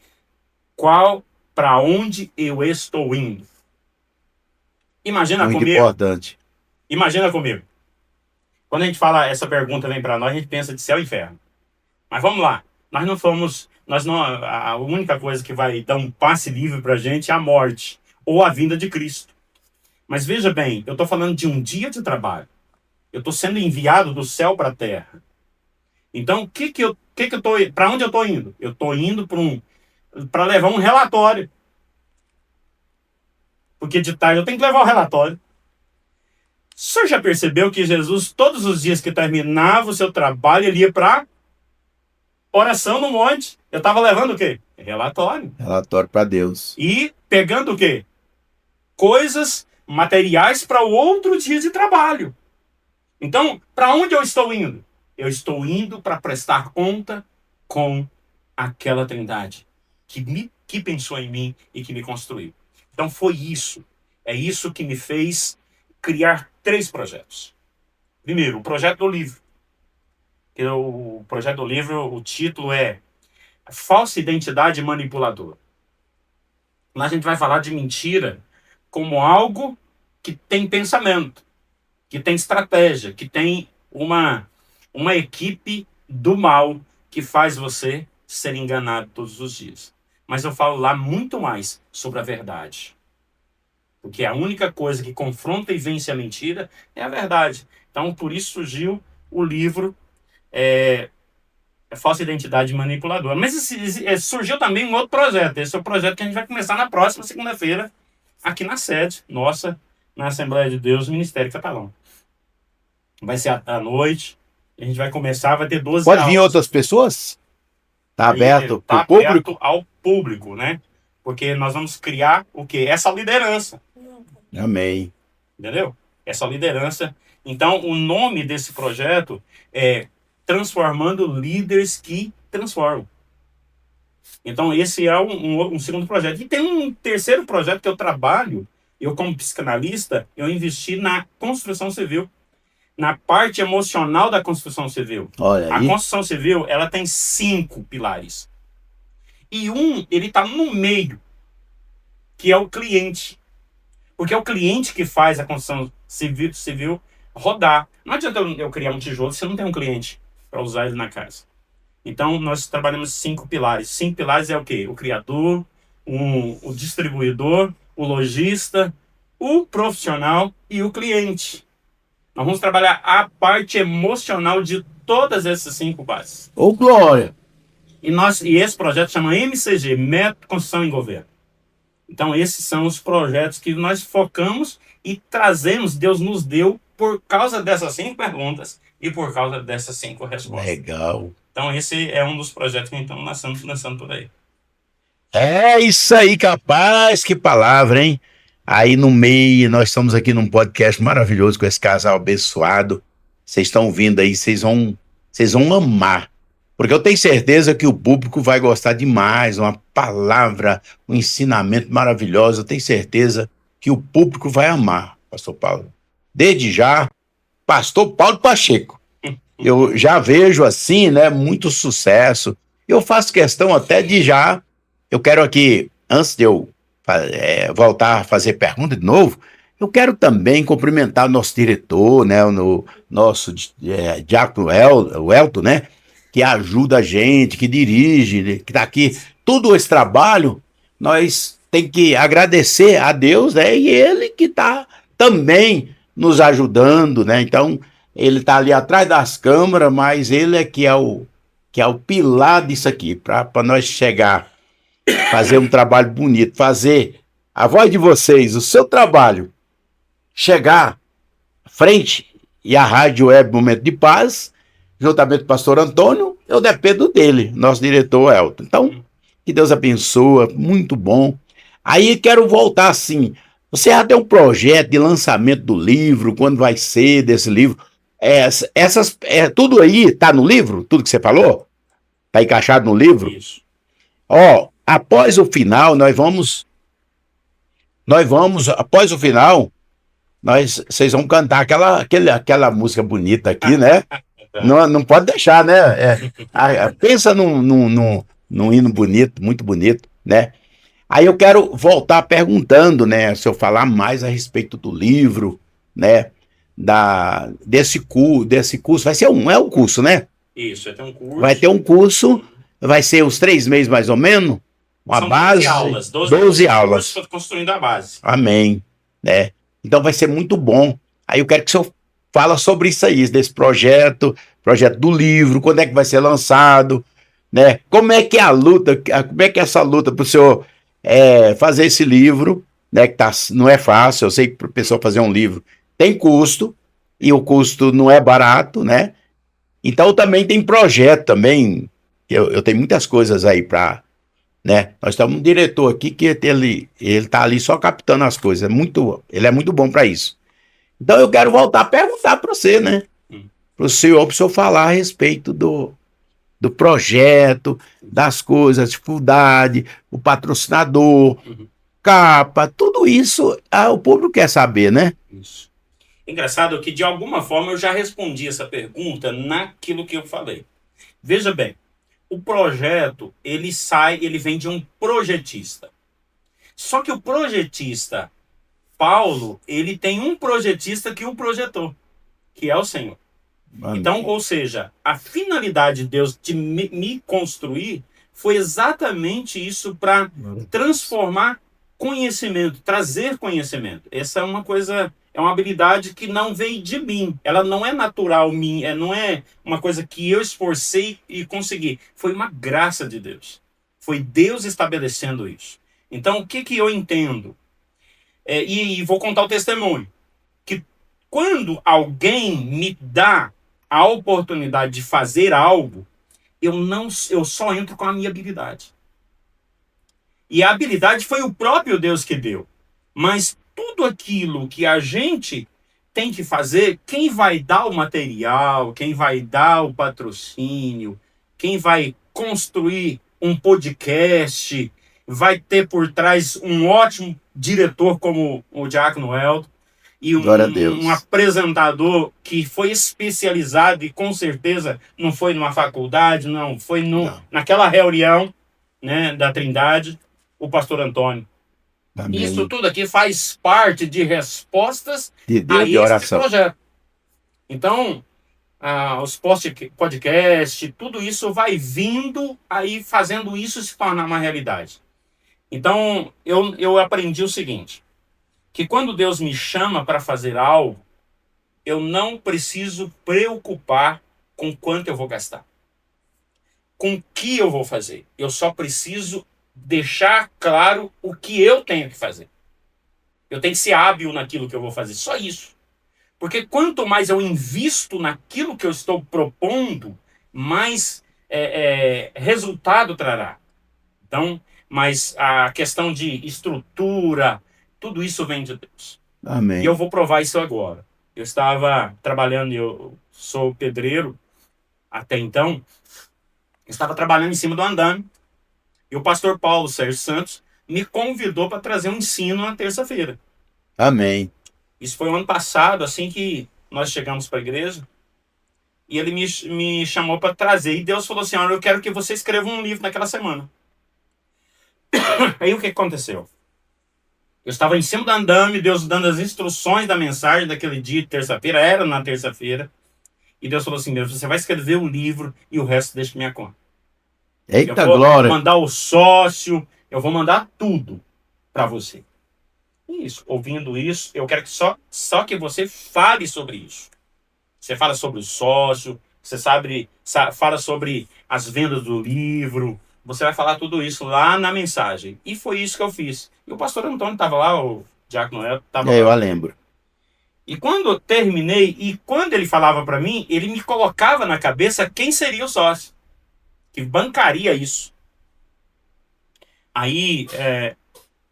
para onde eu estou indo? Imagina Muito comigo. importante. Imagina comigo. Quando a gente fala, essa pergunta vem para nós, a gente pensa de céu e inferno. Mas vamos lá. A única coisa que vai dar um passe livre para a gente é a morte ou a vinda de Cristo. Mas veja bem, eu estou falando de um dia de trabalho. Eu estou sendo enviado do céu para a terra. Então, para onde eu estou indo? Eu estou indo para levar um relatório. Porque de tarde eu tenho que levar o relatório. O senhor já percebeu que Jesus, todos os dias que terminava o seu trabalho, ele ia para oração no monte? Eu estava levando o quê? Relatório. Relatório para Deus. E pegando o quê? Coisas, materiais para o outro dia de trabalho. Então, para onde eu estou indo? Eu estou indo para prestar conta com aquela Trindade que pensou em mim e que me construiu. Então foi isso. É isso que me fez criar 3 projetos. Primeiro, o projeto do livro. O projeto do livro, o título é Falsa Identidade Manipuladora. Lá a gente vai falar de mentira como algo que tem pensamento, que tem estratégia, que tem uma equipe do mal que faz você ser enganado todos os dias. Mas eu falo lá muito mais sobre a verdade. Porque a única coisa que confronta e vence a mentira é a verdade. Então, por isso surgiu o livro Falsa Identidade Manipuladora. Mas surgiu também um outro projeto. Esse é o projeto que a gente vai começar na próxima segunda-feira, aqui na sede nossa, na Assembleia de Deus, Ministério Catalão. Vai ser à noite. A gente vai começar, vai ter 12 Pode aulas. vir outras pessoas? Está aberto para o Tá público? aberto ao público, né? Porque nós vamos criar o quê? Essa liderança. Amém. Entendeu? Essa liderança. Então, o nome desse projeto é Transformando Líderes que Transformam. Então, esse é um segundo projeto. E tem um terceiro projeto que eu trabalho. Eu, como psicanalista, eu investi na construção civil. Na parte emocional da construção civil. Olha aí. A construção civil, ela tem 5 pilares. E ele está no meio, que é o cliente. Porque é o cliente que faz a construção civil rodar. Não adianta eu criar um tijolo se eu não tenho um cliente. para usar ele na casa. Então, nós trabalhamos 5 pilares. 5 pilares é o quê? O criador, o distribuidor, o lojista, o profissional e o cliente. Nós vamos trabalhar a parte emocional de todas essas 5 bases. Ô, Glória! E esse projeto chama MCG, Método Construção em Governo. Então, esses são os projetos que nós focamos e trazemos, Deus nos deu por causa dessas 5 perguntas e por causa dessas 5 respostas. Legal. Então, esse é um dos projetos que estamos lançando por aí. É isso aí, capaz, que palavra, hein? Aí no meio, nós estamos aqui num podcast maravilhoso com esse casal abençoado. Vocês estão ouvindo aí, vocês vão amar. Porque eu tenho certeza que o público vai gostar demais, uma palavra, um ensinamento maravilhoso. Eu tenho certeza que o público vai amar, Pastor Paulo. Desde já, Pastor Paulo Pacheco. Eu já vejo assim, né, muito sucesso. Eu faço questão até de já, eu quero aqui, antes de eu voltar a fazer pergunta de novo, eu quero também cumprimentar o nosso diretor, né, o nosso diácono o Elton, né, que ajuda a gente, que dirige, que está aqui. Todo esse trabalho, nós tem que agradecer a Deus, né, e ele que está também nos ajudando, né, então ele está ali atrás das câmeras, mas ele é que é o pilar disso aqui, para nós chegar, fazer um trabalho bonito, fazer a voz de vocês, o seu trabalho, chegar à frente, e a Rádio Web Momento de Paz, juntamente com o pastor Antônio, eu dependo dele, nosso diretor Elton. Então, que Deus abençoe, muito bom. Aí quero voltar assim, você já tem um projeto de lançamento do livro, quando vai ser desse livro? Tudo aí tá no livro? Tudo que você falou? Tá encaixado no livro? Isso. Ó, após o final, após o final, vocês vão cantar aquela música bonita aqui, né? Não pode deixar, né? Pensa num hino bonito, muito bonito, né? Aí eu quero voltar perguntando, né? Se eu falar mais a respeito do livro, né? Desse curso, vai ser um curso, né? Isso, vai ter um curso. Vai ter um curso, vai ser os 3 meses mais ou menos, uma São base. 12 aulas. Construindo a base. Amém, né? Então vai ser muito bom. Aí eu quero que o senhor fala sobre isso aí, desse projeto do livro, quando é que vai ser lançado, né? Como é que é a luta, como é que é essa luta para o senhor fazer esse livro, né? Que não é fácil, eu sei que para a pessoa fazer um livro tem custo, e o custo não é barato, né? Então também tem projeto também, eu tenho muitas coisas aí para, né? Nós temos um diretor aqui que ele tá ali só captando as coisas, ele é muito bom para isso. Então eu quero voltar a perguntar para você, né? Para o senhor falar a respeito do projeto, das coisas, dificuldade, o patrocinador, capa, tudo isso o público quer saber, né? Isso. Engraçado que, de alguma forma, eu já respondi essa pergunta naquilo que eu falei. Veja bem, o projeto, ele vem de um projetista. Só que o projetista, Paulo, ele tem um projetista que o projetou, que é o Senhor. Amém. Então, ou seja, a finalidade de Deus de me construir foi exatamente isso, para transformar conhecimento, trazer conhecimento. Essa é uma coisa... É uma habilidade que não veio de mim. Ela não é natural minha. Não é uma coisa que eu esforcei e consegui. Foi uma graça de Deus. Foi Deus estabelecendo isso. Então, o que eu entendo? E vou contar o testemunho. Que quando alguém me dá a oportunidade de fazer algo, eu só entro com a minha habilidade. E a habilidade foi o próprio Deus que deu. Mas tudo aquilo que a gente tem que fazer, quem vai dar o material, quem vai dar o patrocínio, quem vai construir um podcast, vai ter por trás um ótimo diretor como o diácono Elton e um apresentador que foi especializado e com certeza não foi numa faculdade, não, foi naquela reunião, né, da Trindade, o pastor Antônio. Amém. Isso tudo aqui faz parte de respostas a esse projeto. Então, os podcasts, tudo isso vai vindo aí fazendo isso se tornar uma realidade. Então, eu aprendi o seguinte, que quando Deus me chama para fazer algo, eu não preciso preocupar com quanto eu vou gastar, com o que eu vou fazer. Eu só preciso deixar claro o que eu tenho que fazer. Eu tenho que ser hábil naquilo que eu vou fazer, só isso. Porque quanto mais eu invisto naquilo que eu estou propondo, mais resultado trará. Então, mas a questão de estrutura, tudo isso vem de Deus. Amém. E eu vou provar isso agora. Eu estava trabalhando, eu sou pedreiro até então, eu estava trabalhando em cima do andame, e o pastor Paulo Sérgio Santos me convidou para trazer um ensino na terça-feira. Amém. Isso foi o ano passado, assim que nós chegamos para a igreja, e ele me chamou para trazer, e Deus falou assim, olha, eu quero que você escreva um livro naquela semana. Aí o que aconteceu? Eu estava em cima do andame, Deus dando as instruções da mensagem daquele dia, terça-feira, era na terça-feira. E Deus falou assim, Deus, você vai escrever o livro e o resto deixa minha conta. Eita, eu vou glória. mandar o sócio, eu vou mandar tudo para você. Isso, ouvindo isso, eu quero que só que você fale sobre isso. Você fala sobre o sócio, você fala sobre as vendas do livro, você vai falar tudo isso lá na mensagem. E foi isso que eu fiz. E o pastor Antônio estava lá, o Diácono Noel estava lá. Eu lembro. E quando eu terminei, e quando ele falava para mim, ele me colocava na cabeça quem seria o sócio, que bancaria isso. Aí,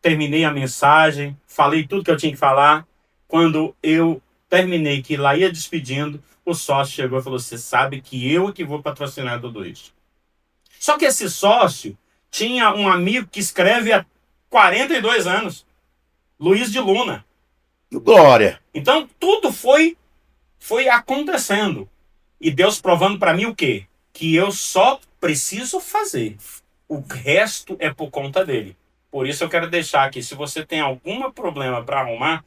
terminei a mensagem, falei tudo que eu tinha que falar. Quando eu terminei, que lá ia despedindo, o sócio chegou e falou, você sabe que eu que vou patrocinar tudo isso. Só que esse sócio tinha um amigo que escreve há 42 anos, Luiz de Luna. Glória. Então, tudo foi acontecendo. E Deus provando para mim o quê? Que eu só preciso fazer. O resto é por conta dele. Por isso eu quero deixar aqui, se você tem algum problema para arrumar,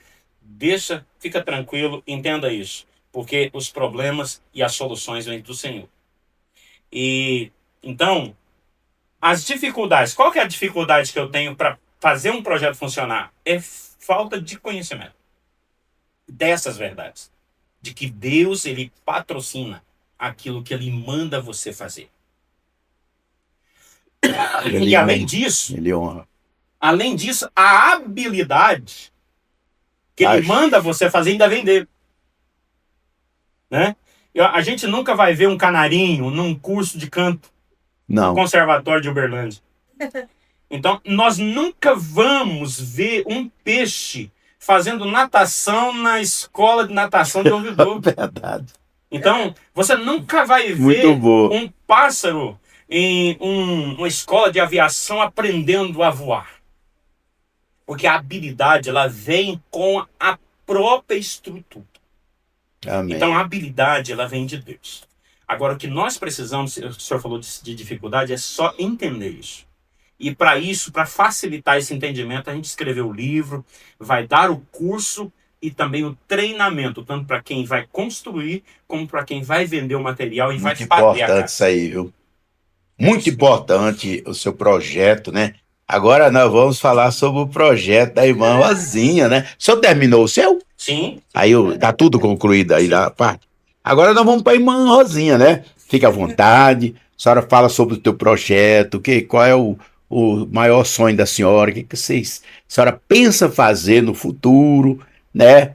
fica tranquilo, entenda isso. Porque os problemas e as soluções vêm do Senhor. E, então, as dificuldades, qual que é a dificuldade que eu tenho para fazer um projeto funcionar? É falta de conhecimento dessas verdades. De que Deus, ele patrocina aquilo que ele manda você fazer. E além disso, ele honra. Além disso, a habilidade que ele manda você fazer ainda vem dele. Né? A gente nunca vai ver um canarinho num curso de canto no Conservatório de Uberlândia. Então, nós nunca vamos ver um peixe fazendo natação na escola de natação de Ouvidor. Verdade. Então, você nunca vai ver um pássaro em uma escola de aviação aprendendo a voar. Porque a habilidade, ela vem com a própria estrutura. Amém. Então, a habilidade, ela vem de Deus. Agora, o que nós precisamos, o senhor falou de dificuldade, é só entender isso. E para isso, para facilitar esse entendimento, a gente escreveu o livro, vai dar o curso e também o treinamento, tanto para quem vai construir, como para quem vai vender o material e vai fazer a casa. Muito importante isso aí, viu? Muito importante o seu projeto, né? Agora nós vamos falar sobre o projeto da irmã Rosinha, né? O senhor terminou o seu? Sim. Aí tá tudo concluído aí da parte. Agora nós vamos para a irmã Rosinha, né? Fique à vontade. A senhora fala sobre o teu projeto, qual é o maior sonho da senhora, o que a senhora pensa fazer no futuro, né?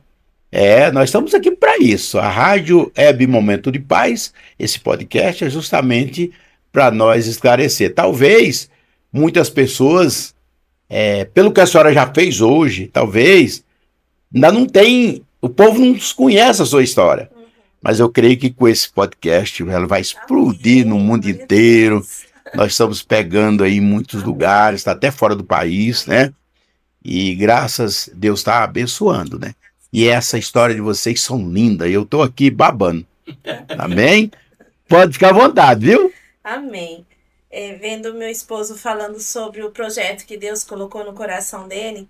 Nós estamos aqui para isso. A Rádio Web Momento de Paz, esse podcast é justamente para nós esclarecer. Talvez muitas pessoas, pelo que a senhora já fez hoje, talvez, ainda não tem, o povo não conhece a sua história. Mas eu creio que com esse podcast ela vai explodir no mundo inteiro. Nós estamos pegando aí em muitos lugares, está até fora do país, né? E graças a Deus está abençoando, né? E essa história de vocês são lindas. Eu estou aqui babando. Amém? Pode ficar à vontade, viu? Amém. Vendo meu esposo falando sobre o projeto que Deus colocou no coração dele,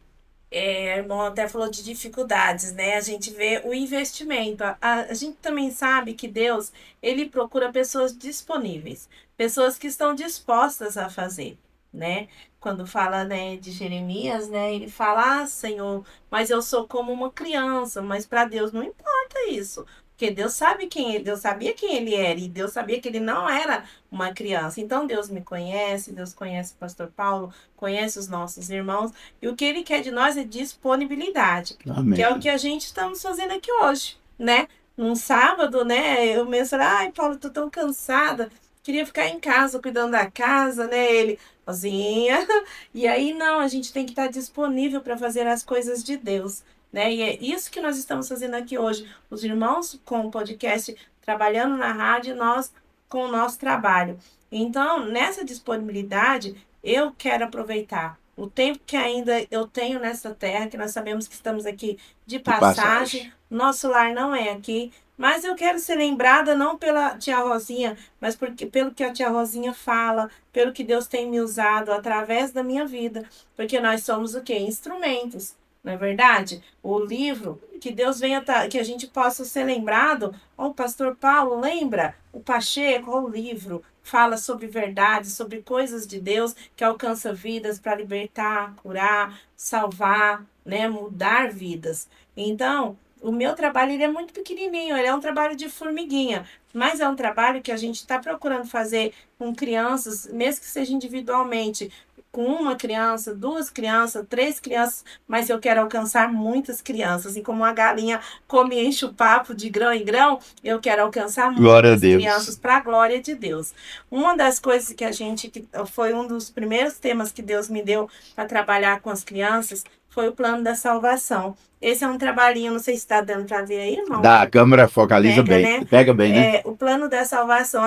Irmão até falou de dificuldades, né? A gente vê o investimento. A gente também sabe que Deus, ele procura pessoas disponíveis, pessoas que estão dispostas a fazer, né? Quando fala, né, de Jeremias, né, ele fala: "Ah, Senhor, mas eu sou como uma criança", mas para Deus não importa isso. Porque Deus sabe quem ele, Deus sabia quem ele era e Deus sabia que ele não era uma criança. Então Deus me conhece, Deus conhece o pastor Paulo, conhece os nossos irmãos. E o que ele quer de nós é disponibilidade, que é o Amém. que a gente estamos fazendo aqui hoje, né? Num sábado, né? Eu mesmo, ai, Paulo, tô tão cansada, queria ficar em casa cuidando da casa, né? Ele, sozinha. E aí, não, a gente tem que estar disponível para fazer as coisas de Deus, né? E é isso que nós estamos fazendo aqui hoje. Os irmãos com o podcast trabalhando na rádio, e nós com o nosso trabalho. Então, nessa disponibilidade, eu quero aproveitar o tempo que ainda eu tenho nessa terra, que nós sabemos que estamos aqui de De passagem, passagem. nosso lar não é aqui, mas eu quero ser lembrada não pela tia Rosinha, mas pelo que a tia Rosinha fala, pelo que Deus tem me usado através da minha vida, porque nós somos o quê? Instrumentos. Não é verdade? O livro, que Deus venha, que a gente possa ser lembrado. Ó, o pastor Paulo, lembra? O Pacheco, ó, o livro, fala sobre verdade, sobre coisas de Deus que alcança vidas para libertar, curar, salvar, né, mudar vidas. Então, o meu trabalho ele é muito pequenininho, ele é um trabalho de formiguinha, mas é um trabalho que a gente está procurando fazer com crianças, mesmo que seja individualmente, com uma criança, duas crianças, três crianças, mas eu quero alcançar muitas crianças. E como a galinha come e enche o papo de grão em grão, eu quero alcançar Glória a muitas Deus. crianças para a glória de Deus. Uma das coisas que que foi um dos primeiros temas que Deus me deu para trabalhar com as crianças foi o plano da salvação. Esse é um trabalhinho, não sei se está dando para ver aí, irmão. Da câmera focaliza Pega, bem. né? Pega bem, né? O plano da salvação,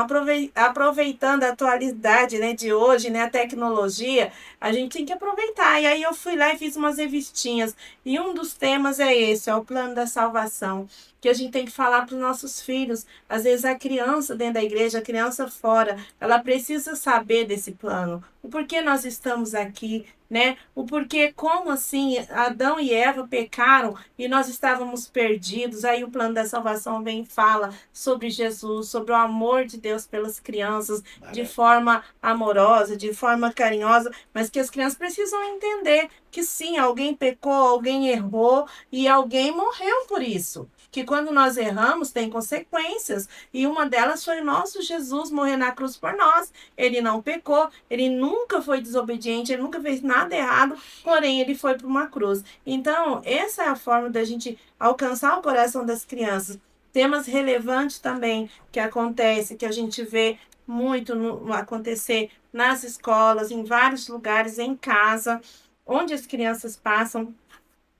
aproveitando a atualidade, né, de hoje, né, a tecnologia, a gente tem que aproveitar. E aí eu fui lá e fiz umas revistinhas. E um dos temas é esse, é o plano da salvação, que a gente tem que falar para os nossos filhos. Às vezes a criança dentro da igreja, a criança fora, ela precisa saber desse plano. O porquê nós estamos aqui, né? O porquê, como assim, Adão e Eva pecaram e nós estávamos perdidos. Aí o plano da salvação vem e fala sobre Jesus, sobre o amor de Deus pelas crianças, de Maravilha. forma amorosa, de forma carinhosa, mas que as crianças precisam entender que sim, alguém pecou, alguém errou e alguém morreu por isso. Que quando nós erramos tem consequências, e uma delas foi o nosso Jesus morrer na cruz por nós. Ele não pecou, ele nunca foi desobediente, ele nunca fez nada errado, porém ele foi para uma cruz. Então, essa é a forma da gente alcançar o coração das crianças. Temas relevantes também que acontece, que a gente vê muito acontecer nas escolas, em vários lugares, em casa, onde as crianças passam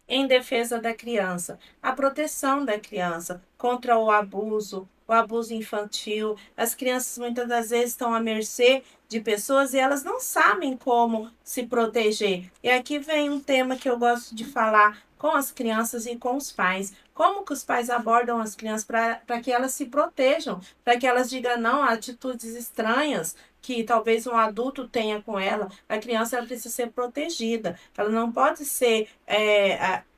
em defesa da criança, a proteção da criança contra o abuso infantil. As crianças muitas das vezes estão à mercê de pessoas e elas não sabem como se proteger. E aqui vem um tema que eu gosto de falar com as crianças e com os pais. Como que os pais abordam as crianças para que elas se protejam, para que elas digam não a atitudes estranhas que talvez um adulto tenha com ela. A criança ela precisa ser protegida. Ela não pode ser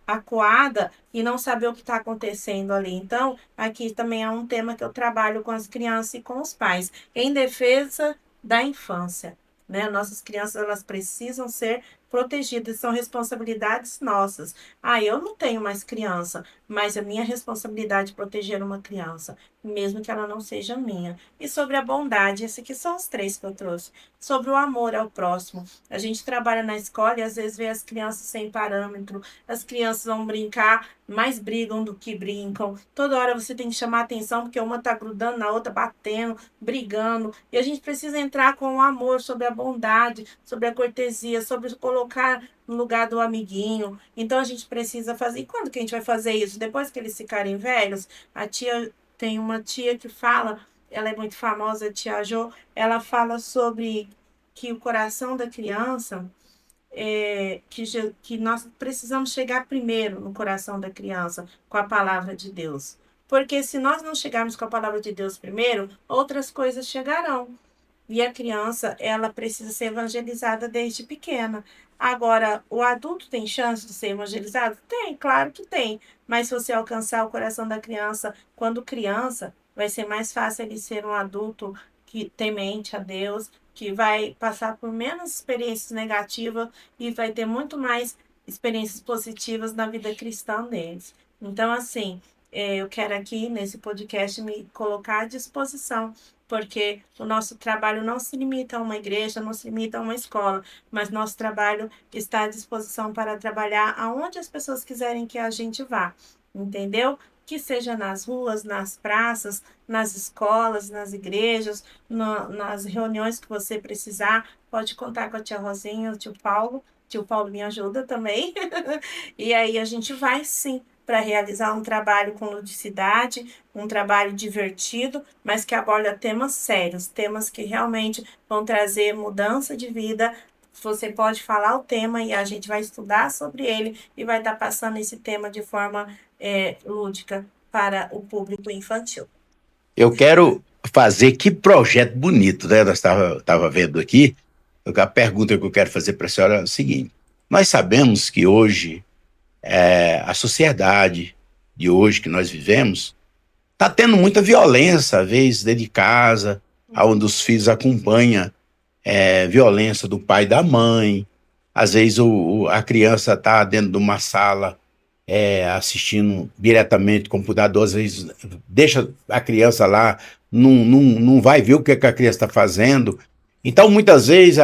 acuada e não saber o que está acontecendo ali. Então, aqui também é um tema que eu trabalho com as crianças e com os pais, em defesa da infância. Né? Nossas crianças elas precisam ser protegidas, são responsabilidades nossas. Ah, eu não tenho mais criança, mas a minha responsabilidade é proteger uma criança, mesmo que ela não seja minha. E sobre a bondade, esses aqui são os três que eu trouxe. Sobre o amor ao próximo. A gente trabalha na escola e às vezes vê as crianças sem parâmetro, as crianças vão brincar, mais brigam do que brincam. Toda hora você tem que chamar atenção porque uma tá grudando na outra, batendo, brigando. E a gente precisa entrar com o amor, sobre a bondade, sobre a cortesia, sobre colocar no lugar do amiguinho. Então a gente precisa fazer. E quando que a gente vai fazer isso? Depois que eles ficarem velhos? A tia tem uma tia que fala, ela é muito famosa, a tia Jo, ela fala sobre que o coração da criança que nós precisamos chegar primeiro no coração da criança com a palavra de Deus. Porque se nós não chegarmos com a palavra de Deus primeiro, outras coisas chegarão. E a criança, ela precisa ser evangelizada desde pequena. Agora, o adulto tem chance de ser evangelizado? Tem, claro que tem. Mas se você alcançar o coração da criança quando criança, vai ser mais fácil ele ser um adulto que temente a Deus, que vai passar por menos experiências negativas e vai ter muito mais experiências positivas na vida cristã deles. Então, assim, eu quero aqui nesse podcast me colocar à disposição, porque o nosso trabalho não se limita a uma igreja, não se limita a uma escola, mas nosso trabalho está à disposição para trabalhar aonde as pessoas quiserem que a gente vá, entendeu? Que seja nas ruas, nas praças, nas escolas, nas igrejas, nas reuniões que você precisar, pode contar com a tia Rosinha, o tio Paulo. Tio Paulo me ajuda também. E aí a gente vai sim para realizar um trabalho com ludicidade, um trabalho divertido, mas que aborda temas sérios, temas que realmente vão trazer mudança de vida. Você pode falar o tema e a gente vai estudar sobre ele e vai estar passando esse tema de forma lúdica para o público infantil. Eu quero fazer que projeto bonito, né? Nós estava vendo aqui. A pergunta que eu quero fazer para a senhora é o seguinte: nós sabemos que hoje a sociedade de hoje que nós vivemos está tendo muita violência, às vezes dentro de casa, onde os filhos acompanham violência do pai e da mãe. Às vezes a criança está dentro de uma sala assistindo diretamente computador, às vezes deixa a criança lá, não vai ver o que a criança está fazendo. Então, muitas vezes,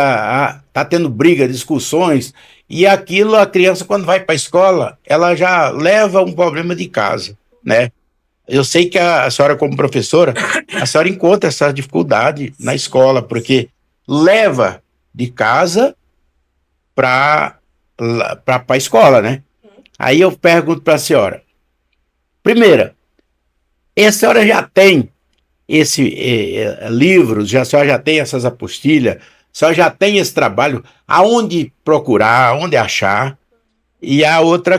tá tendo briga, discussões, e aquilo, a criança, quando vai para a escola, ela já leva um problema de casa, né? Eu sei que a senhora, como professora, a senhora encontra essa dificuldade na escola, porque leva de casa para a escola, né? Aí eu pergunto para a senhora, primeira, a senhora já tem esse livro, a senhora já tem essas apostilhas, a senhora já tem esse trabalho, aonde procurar, aonde achar? E a outra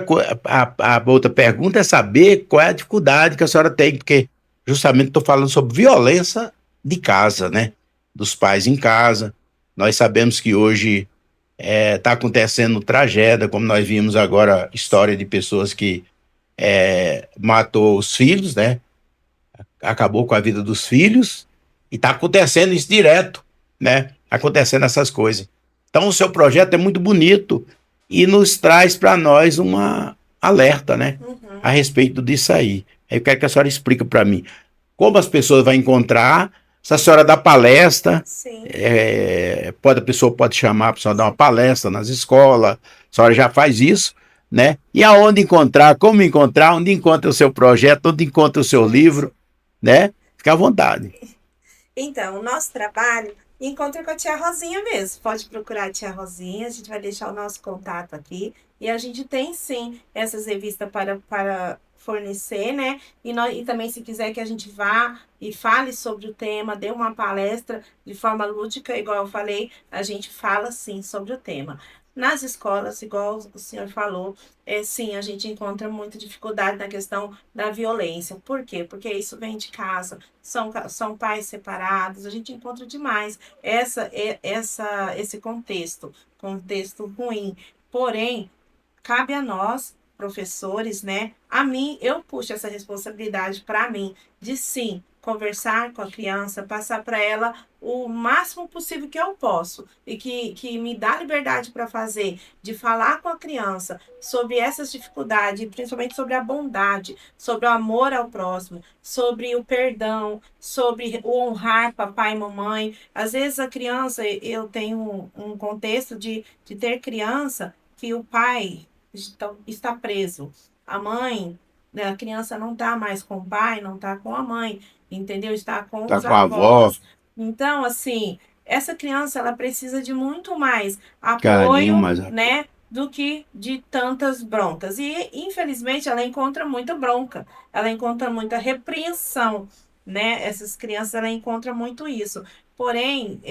pergunta é saber qual é a dificuldade que a senhora tem, porque justamente estou falando sobre violência de casa, né? Dos pais em casa. Nós sabemos que hoje está acontecendo tragédia, como nós vimos agora, história de pessoas que matou os filhos, né? Acabou com a vida dos filhos, e está acontecendo isso direto, né? Acontecendo essas coisas. Então, o seu projeto é muito bonito e nos traz para nós uma alerta, né? A respeito disso aí. Eu quero que a senhora explique para mim como as pessoas vão encontrar, se a senhora dá palestra, a pessoa pode chamar para a senhora dar uma palestra nas escolas, a senhora já faz isso, né? E aonde encontrar, como encontrar, onde encontra o seu projeto, onde encontra o seu livro, né? Fica à vontade. Então, o nosso trabalho encontra com a tia Rosinha mesmo. Pode procurar a tia Rosinha, a gente vai deixar o nosso contato aqui. E a gente tem sim essas revistas para fornecer, né? E também, se quiser que a gente vá e fale sobre o tema, dê uma palestra de forma lúdica, igual eu falei, a gente fala sim sobre o tema. Nas escolas, igual o senhor falou, sim, a gente encontra muita dificuldade na questão da violência. Por quê? Porque isso vem de casa, são pais separados, a gente encontra demais esse contexto ruim. Porém, cabe a nós, professores, né? A mim, eu puxo essa responsabilidade para mim de sim conversar com a criança, passar para ela o máximo possível que eu posso e que me dá liberdade para fazer, de falar com a criança sobre essas dificuldades, principalmente sobre a bondade, sobre o amor ao próximo, sobre o perdão, sobre o honrar papai e mamãe. Às vezes a criança, eu tenho um contexto de ter criança que o pai está preso. A mãe, né, a criança não está mais com o pai, não está com a mãe, entendeu? Está com Tá os com a avó, avós. Então, assim, essa criança ela precisa de muito mais carinho, apoio, mas né, do que de tantas broncas. E, infelizmente, ela encontra muita bronca, ela encontra muita repreensão, né? Essas crianças, ela encontra muito isso. Porém,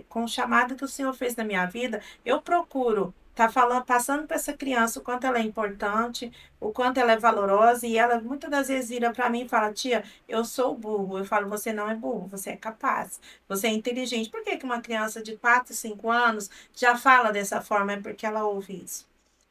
com o chamado que o Senhor fez na minha vida, eu procuro tá falando, passando para essa criança o quanto ela é importante, o quanto ela é valorosa, e ela muitas das vezes vira para mim e fala: tia, eu sou burro. Eu falo: você não é burro, você é capaz, você é inteligente. Por que que uma criança de 4, 5 anos já fala dessa forma? É porque ela ouve isso.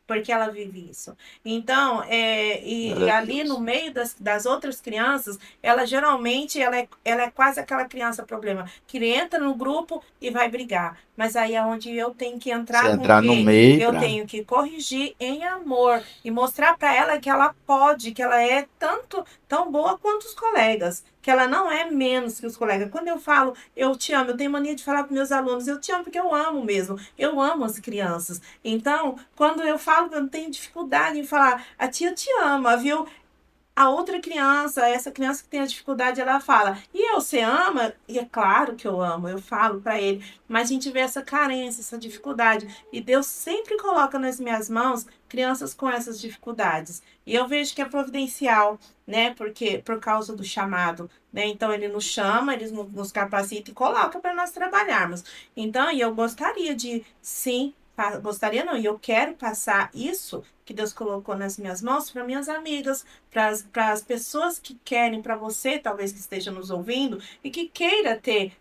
Porque ela vive isso. Então, e Glória a ali no Deus. meio das outras crianças, ela geralmente ela é quase aquela criança problema, que entra no grupo e vai brigar. Mas aí é onde eu tenho que Você entrar com o entrar no quê? meio Eu para tenho que corrigir em amor e mostrar para ela que ela pode, que ela é tanto tão boa quanto os colegas, que ela não é menos que os colegas. Quando eu falo eu te amo, eu tenho mania de falar para meus alunos, eu te amo porque eu amo mesmo. Eu amo as crianças. Então, quando eu falo, eu não tenho dificuldade em falar: a tia te ama, viu? A outra criança, essa criança que tem a dificuldade, ela fala: e eu, você ama? E é claro que eu amo, eu falo para ele, mas a gente vê essa carência, essa dificuldade, e Deus sempre coloca nas minhas mãos crianças com essas dificuldades. E eu vejo que é providencial, né? Porque por causa do chamado, né? Então ele nos chama, ele nos capacita e coloca para nós trabalharmos. Então, e eu gostaria de, sim, gostaria não, e eu quero passar isso que Deus colocou nas minhas mãos para minhas amigas, para as pessoas que querem, para você, talvez que esteja nos ouvindo, e que queira ter,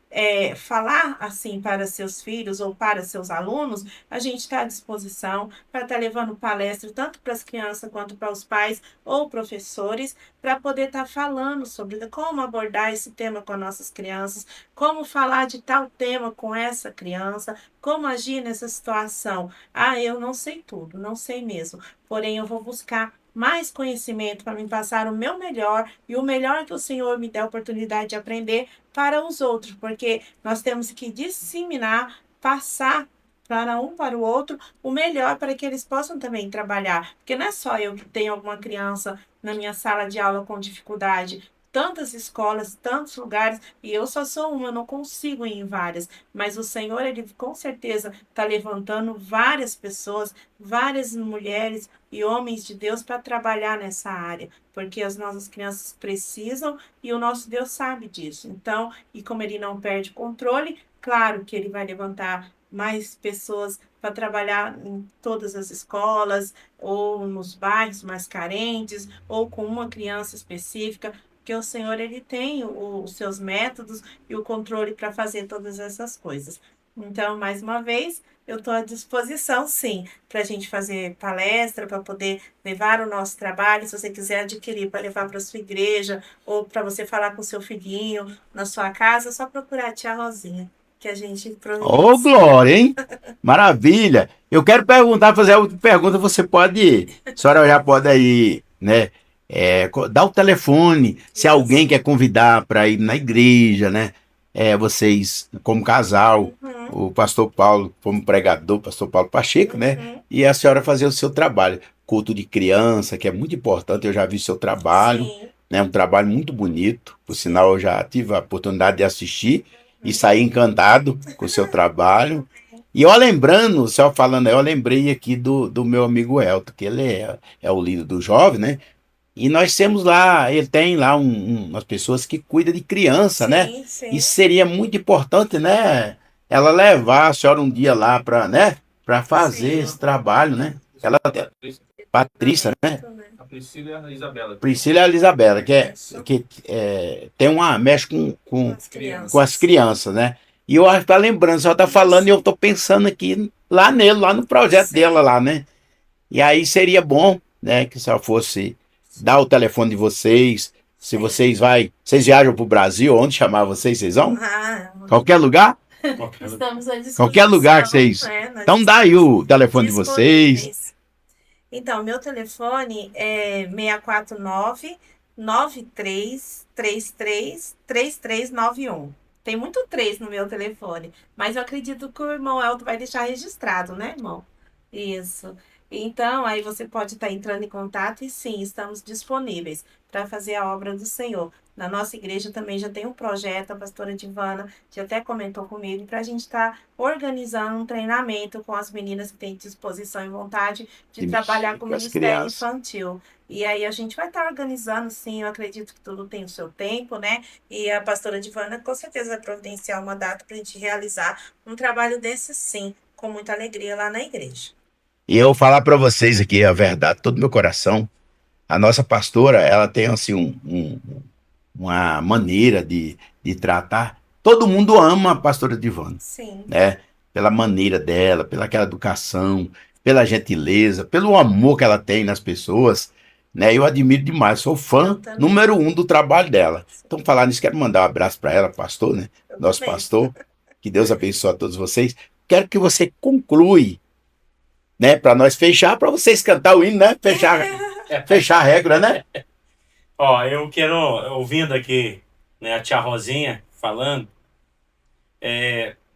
falar assim para seus filhos ou para seus alunos, a gente está à disposição para estar levando palestra tanto para as crianças quanto para os pais ou professores, para poder estar falando sobre como abordar esse tema com as nossas crianças, como falar de tal tema com essa criança, como agir nessa situação. Ah, eu não sei tudo, não sei mesmo, porém eu vou buscar mais conhecimento para me passar o meu melhor e o melhor que o Senhor me dê a oportunidade de aprender para os outros, porque nós temos que disseminar, passar para o outro o melhor para que eles possam também trabalhar. Porque não é só eu que tenho alguma criança na minha sala de aula com dificuldade. Tantas escolas, tantos lugares, e eu só sou uma, eu não consigo ir em várias. Mas o Senhor, Ele com certeza está levantando várias pessoas, várias mulheres e homens de Deus para trabalhar nessa área, porque as nossas crianças precisam e o nosso Deus sabe disso. Então, e como Ele não perde o controle, claro que Ele vai levantar mais pessoas para trabalhar em todas as escolas, ou nos bairros mais carentes, ou com uma criança específica, porque o Senhor ele tem os seus métodos e o controle para fazer todas essas coisas. Então, mais uma vez, eu estou à disposição, sim, para a gente fazer palestra, para poder levar o nosso trabalho. Se você quiser adquirir para levar para sua igreja ou para você falar com seu filhinho na sua casa, é só procurar a tia Rosinha, que a gente Ô, providencia. Glória, hein? Maravilha. Eu quero perguntar, fazer a outra pergunta, você pode, a senhora já pode aí, né? Dar o telefone, se alguém Isso. quer convidar para ir na igreja, né? Vocês, como casal, Uhum, o pastor Paulo, como pregador, pastor Paulo Pacheco, né? uhum. E a senhora fazer o seu trabalho. Culto de criança, que é muito importante, eu já vi seu trabalho, Sim, né? Um trabalho muito bonito, por sinal, sim. eu já tive a oportunidade de assistir e Uhum. saí encantado com o seu trabalho. E eu lembrando, o senhor falando aí, eu lembrei aqui do meu amigo Elton, que ele é o líder do jovem, né? E nós temos lá, ele tem lá umas pessoas que cuidam de criança, né? Sim, sim, Isso seria muito importante, né? Ela levar a senhora um dia lá para, né? Para fazer sim. esse trabalho, né? Ela, Patrícia, né? Treinamento, né? A Priscila e a Isabela. Priscila e a Elisabela, Isso, tem uma, mexe com com, as com as crianças. crianças, né? E eu acho que tá lembrando, só tá falando e Isso. eu tô pensando aqui lá nele, lá no projeto dela Sim, lá, né? E aí seria bom, né, que se ela fosse dar o telefone de vocês, se sim. vocês viajam pro Brasil, onde chamar vocês, vocês vão? Ah, Qualquer lugar? estamos à Qualquer lugar que disposição, vocês. né? Nós Então dá aí estamos o telefone de vocês. disponíveis. Então, meu telefone é 649-9333-3391. Tem muito 3 no meu telefone, mas eu acredito que o irmão Elton vai deixar registrado, né, irmão? Isso. Então, aí você pode estar entrando em contato e sim, estamos disponíveis para fazer a obra do Senhor. Na nossa igreja também já tem um projeto, a pastora Divana já até comentou comigo, para a gente estar organizando um treinamento com as meninas que têm disposição e vontade de De trabalhar mexer com o com as Ministério crianças. Infantil. E aí a gente vai estar organizando, sim, eu acredito que tudo tem o seu tempo, né? E a pastora Divana com certeza vai providenciar uma data para a gente realizar um trabalho desse, sim, com muita alegria lá na igreja. E eu vou falar para vocês aqui a verdade, todo meu coração. A nossa pastora, ela tem assim uma maneira de tratar. Todo mundo ama a pastora Divana, Sim. né? Pela maneira dela, pela aquela educação, pela gentileza, pelo amor que ela tem nas pessoas, né? Eu admiro demais, sou Eu fã também. número um do trabalho dela. Então, falar nisso, quero mandar um abraço para ela, pastor, né? Eu Nosso também. pastor. Que Deus abençoe a todos vocês. Quero que você conclui, né? Para nós fechar, para vocês cantar o hino, né? Fechar a regra, né? Ó, eu quero, ouvindo aqui, né, a tia Rosinha falando,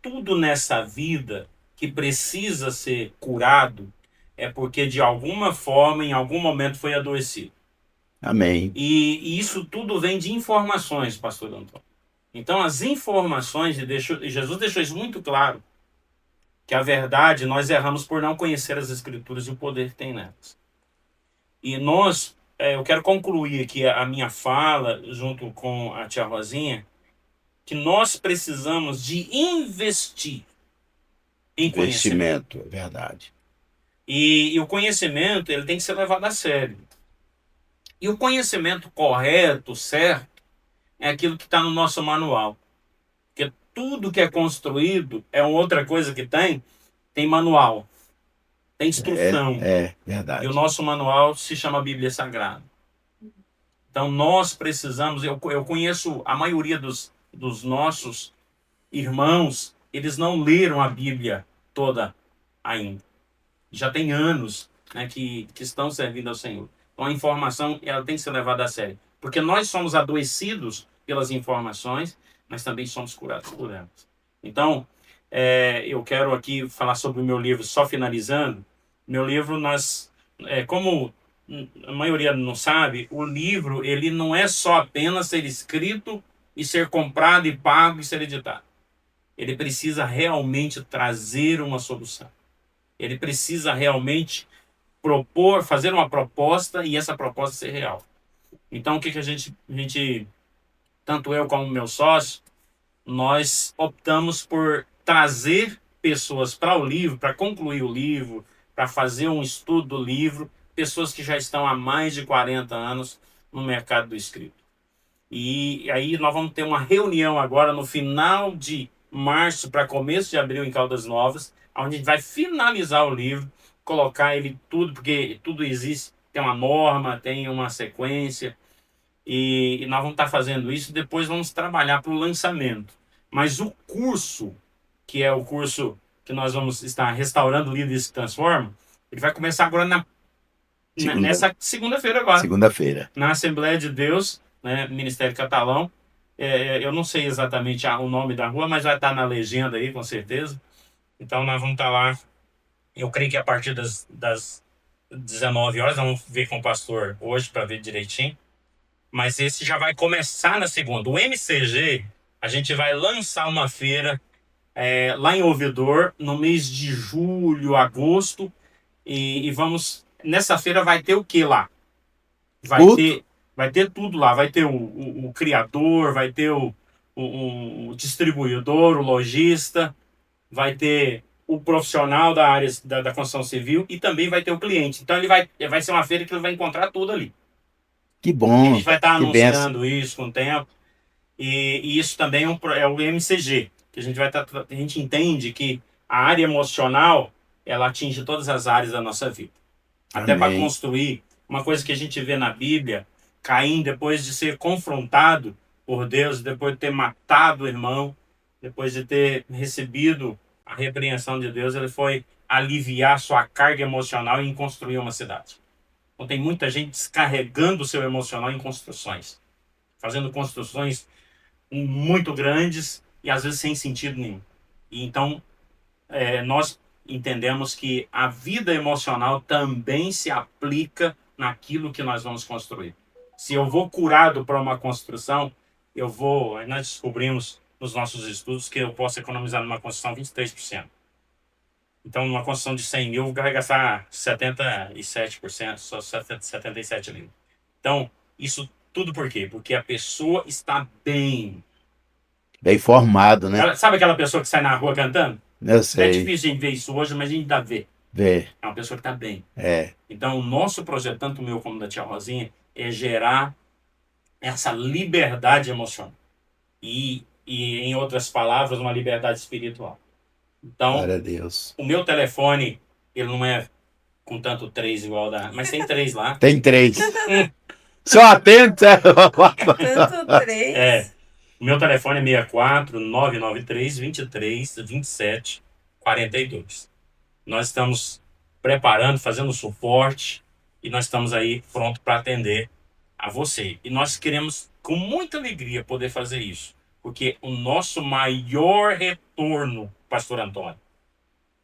tudo nessa vida que precisa ser curado é porque de alguma forma, em algum momento foi adoecido. Amém. E isso tudo vem de informações, pastor Antônio. Então as informações, e Jesus deixou isso muito claro, que a verdade nós erramos por não conhecer as escrituras e o poder que tem nelas. E eu quero concluir aqui a minha fala, junto com a tia Rosinha, que nós precisamos de investir em conhecimento. Investimento, é verdade. E o conhecimento, ele tem que ser levado a sério. E o conhecimento correto, certo, é aquilo que está no nosso manual. Porque tudo que é construído é outra coisa que tem manual, tem instrução. E Verdade. o nosso manual se chama Bíblia Sagrada. Então nós precisamos, eu conheço a maioria dos nossos irmãos, eles não leram a Bíblia toda ainda. Já tem anos, né, que estão servindo ao Senhor. Então a informação, ela tem que ser levada a sério. Porque nós somos adoecidos pelas informações, mas também somos curados por elas. Então, eu quero aqui falar sobre o meu livro, só finalizando. Meu livro, como a maioria não sabe, o livro, ele não é só apenas ser escrito e ser comprado e pago e ser editado. Ele precisa realmente trazer uma solução. Ele precisa realmente fazer uma proposta e essa proposta ser real. Então, o que a gente, tanto eu como meu sócio, nós optamos por trazer pessoas para o livro, para concluir o livro, para fazer um estudo do livro, pessoas que já estão há mais de 40 anos no mercado do escrito. E aí nós vamos ter uma reunião agora no final de março para começo de abril em Caldas Novas, onde a gente vai finalizar o livro, colocar ele tudo, porque tudo existe, tem uma norma, tem uma sequência, e nós vamos estar fazendo isso, depois vamos trabalhar para o lançamento. Mas o curso, que é o curso que nós vamos estar restaurando Líderes que Transformam, ele vai começar agora nessa segunda-feira agora. Segunda-feira. Na Assembleia de Deus, né, Ministério Catalão. Eu não sei exatamente o nome da rua, mas vai estar na legenda aí, com certeza. Então nós vamos estar lá. Eu creio que a partir das 19 horas, vamos ver com o pastor hoje para ver direitinho. Mas esse já vai começar na segunda. O MCG, a gente vai lançar uma feira lá em Ouvidor, no mês de julho, agosto. E vamos... Nessa feira vai ter o que lá? Vai ter tudo lá. Vai ter o criador, vai ter o distribuidor, o lojista, vai ter o profissional da área da construção civil e também vai ter o cliente. Então ele vai ser uma feira que ele vai encontrar tudo ali. Que bom. A gente vai estar anunciando benção. isso com o tempo. E isso também é o MCG, que a gente entende que a área emocional, ela atinge todas as áreas da nossa vida. Até para construir uma coisa que a gente vê na Bíblia, Caim, depois de ser confrontado por Deus, depois de ter matado o irmão, depois de ter recebido a repreensão de Deus, ele foi aliviar sua carga emocional e construir uma cidade. Então tem muita gente descarregando o seu emocional em construções, fazendo construções muito grandes e às vezes sem sentido nenhum. E então nós entendemos que a vida emocional também se aplica naquilo que nós vamos construir. Se eu vou curado para uma construção, nós descobrimos nos nossos estudos que eu posso economizar numa construção 23%. Então, numa construção de 100 mil, eu vou gastar 77%, só 77 mil. Então, isso tudo por quê? Porque a pessoa está bem. Bem formado, né? Sabe aquela pessoa que sai na rua cantando? Eu sei. É difícil a gente ver isso hoje, mas a gente ainda vê. Vê. É uma pessoa que está bem. É. Então, o nosso projeto, tanto o meu como o da tia Rosinha, é gerar essa liberdade emocional. E, em outras palavras, uma liberdade espiritual. Então, Glória a Deus. o meu telefone, ele não é com tanto 3 igual da... Mas tem 3 lá. Tem 3. Só atento. Tanto 3. É. O meu telefone é 64 993 23 27 42. Nós estamos preparando, fazendo suporte e nós estamos aí pronto para atender a você. E nós queremos, com muita alegria, poder fazer isso. Porque o nosso maior retorno, Pastor Antônio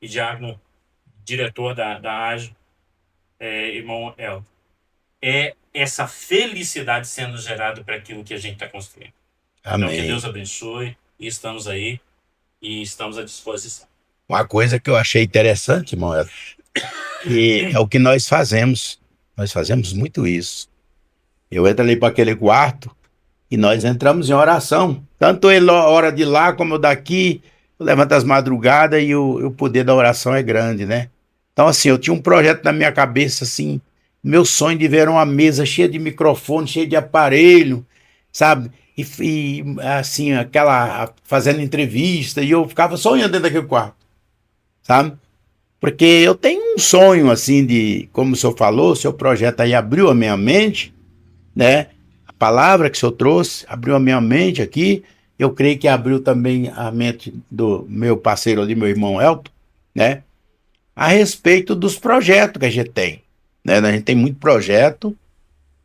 e diácono, diretor da AGE, irmão Elton, é essa felicidade sendo gerada para aquilo que a gente está construindo. Então, que Amém. Deus abençoe e estamos aí e estamos à disposição. Uma coisa que eu achei interessante, irmão, que é o que nós fazemos. Nós fazemos muito isso. Eu entro ali para aquele quarto e nós entramos em oração. Tanto ele hora de lá como eu daqui. Eu levanto as madrugadas e o poder da oração é grande, né? Então, assim, eu tinha um projeto na minha cabeça, assim, meu sonho de ver uma mesa cheia de microfone, cheia de aparelho, sabe? E assim, fazendo entrevista, e eu ficava sonhando dentro daquele quarto, sabe? Porque eu tenho um sonho, assim, de, como o senhor falou, o seu projeto aí abriu a minha mente, né? A palavra que o senhor trouxe abriu a minha mente aqui. Eu creio que abriu também a mente do meu parceiro ali, meu irmão Elton, né? A respeito dos projetos que a gente tem, né? A gente tem muito projeto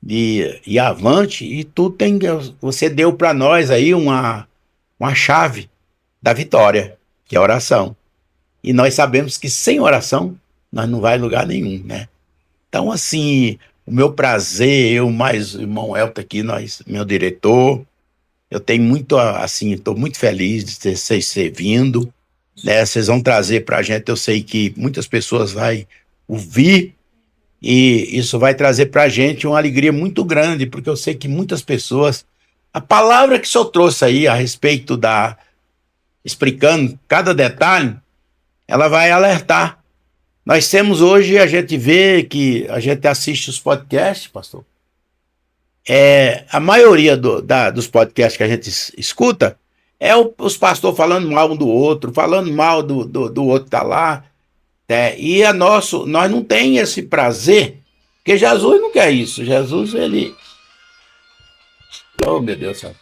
e avante, e tudo tem. Você deu para nós aí uma chave da vitória, que é a oração. E nós sabemos que sem oração nós não vai a lugar nenhum, né? Então, assim, o meu prazer, eu mais o irmão Elton aqui, meu diretor, eu tenho muito, assim, estou muito feliz de ter vocês vindo, né? Vocês vão trazer para a gente, eu sei que muitas pessoas vão ouvir, e isso vai trazer para a gente uma alegria muito grande, porque eu sei que muitas pessoas, a palavra que o senhor trouxe aí a respeito explicando cada detalhe, ela vai alertar. Nós temos hoje, a gente vê que a gente assiste os podcasts, pastor. A maioria dos podcasts que a gente escuta é os pastores falando mal um do outro, falando mal do outro que tá lá. E nós não tem esse prazer, porque Jesus não quer isso. Jesus, ele... Oh, meu Deus do céu.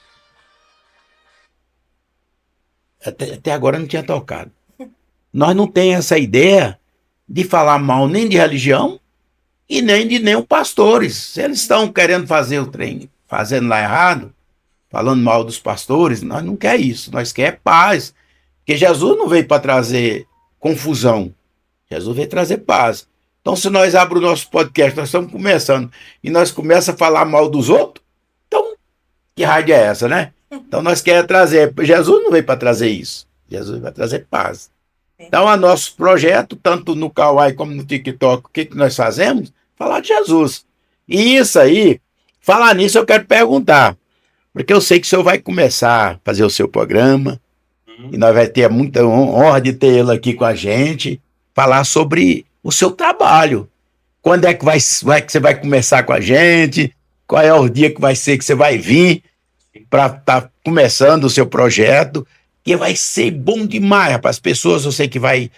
Até agora não tinha tocado. Nós não tem essa ideia de falar mal nem de religião e nem de nenhum pastores. Se eles estão querendo fazer o trem, fazendo lá errado, falando mal dos pastores, nós não quer isso. Nós quer paz. Porque Jesus não veio para trazer confusão. Jesus veio trazer paz. Então, se nós abrimos o nosso podcast, nós estamos começando, e nós começamos a falar mal dos outros, então, que rádio é essa, né? Então, nós queremos trazer... Jesus não veio para trazer isso. Jesus vai trazer paz. Então, o nosso projeto, tanto no Kawaii como no TikTok, o que nós fazemos? Falar de Jesus. E isso aí, falar nisso, eu quero perguntar, porque eu sei que o senhor vai começar a fazer o seu programa, e nós vai ter muita honra de ter ele aqui com a gente, falar sobre o seu trabalho. Quando é que que você vai começar com a gente? Qual é o dia que vai ser que você vai vir para estar começando o seu projeto? Que vai ser bom demais, rapaz. As pessoas, eu sei que vai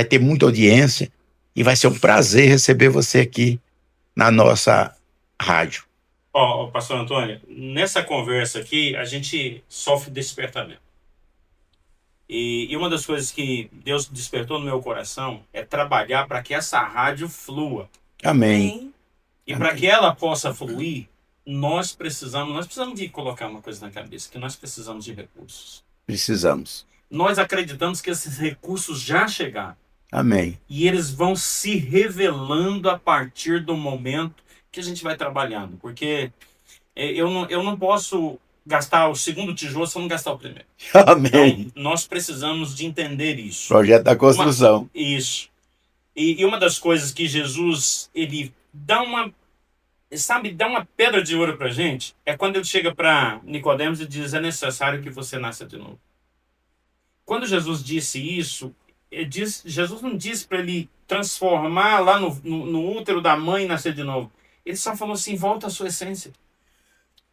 ter muita audiência e vai ser um prazer receber você aqui na nossa rádio. Pastor Antônio, nessa conversa aqui, a gente sofre despertamento. E uma das coisas que Deus despertou no meu coração é trabalhar para que essa rádio flua. Amém. E para que ela possa fluir, nós precisamos de colocar uma coisa na cabeça, que nós precisamos de recursos. Precisamos. Nós acreditamos que esses recursos já chegaram. Amém. E eles vão se revelando a partir do momento que a gente vai trabalhando. Porque eu não posso gastar o segundo tijolo se eu não gastar o primeiro. Amém. Então, nós precisamos de entender isso. Projeto da construção. Isso. E uma das coisas que Jesus, ele dá uma pedra de ouro pra gente, é quando ele chega para Nicodemos e diz, é necessário que você nasça de novo. Quando Jesus disse isso, Jesus não disse para ele transformar lá no útero da mãe e nascer de novo. Ele só falou assim: volta à sua essência,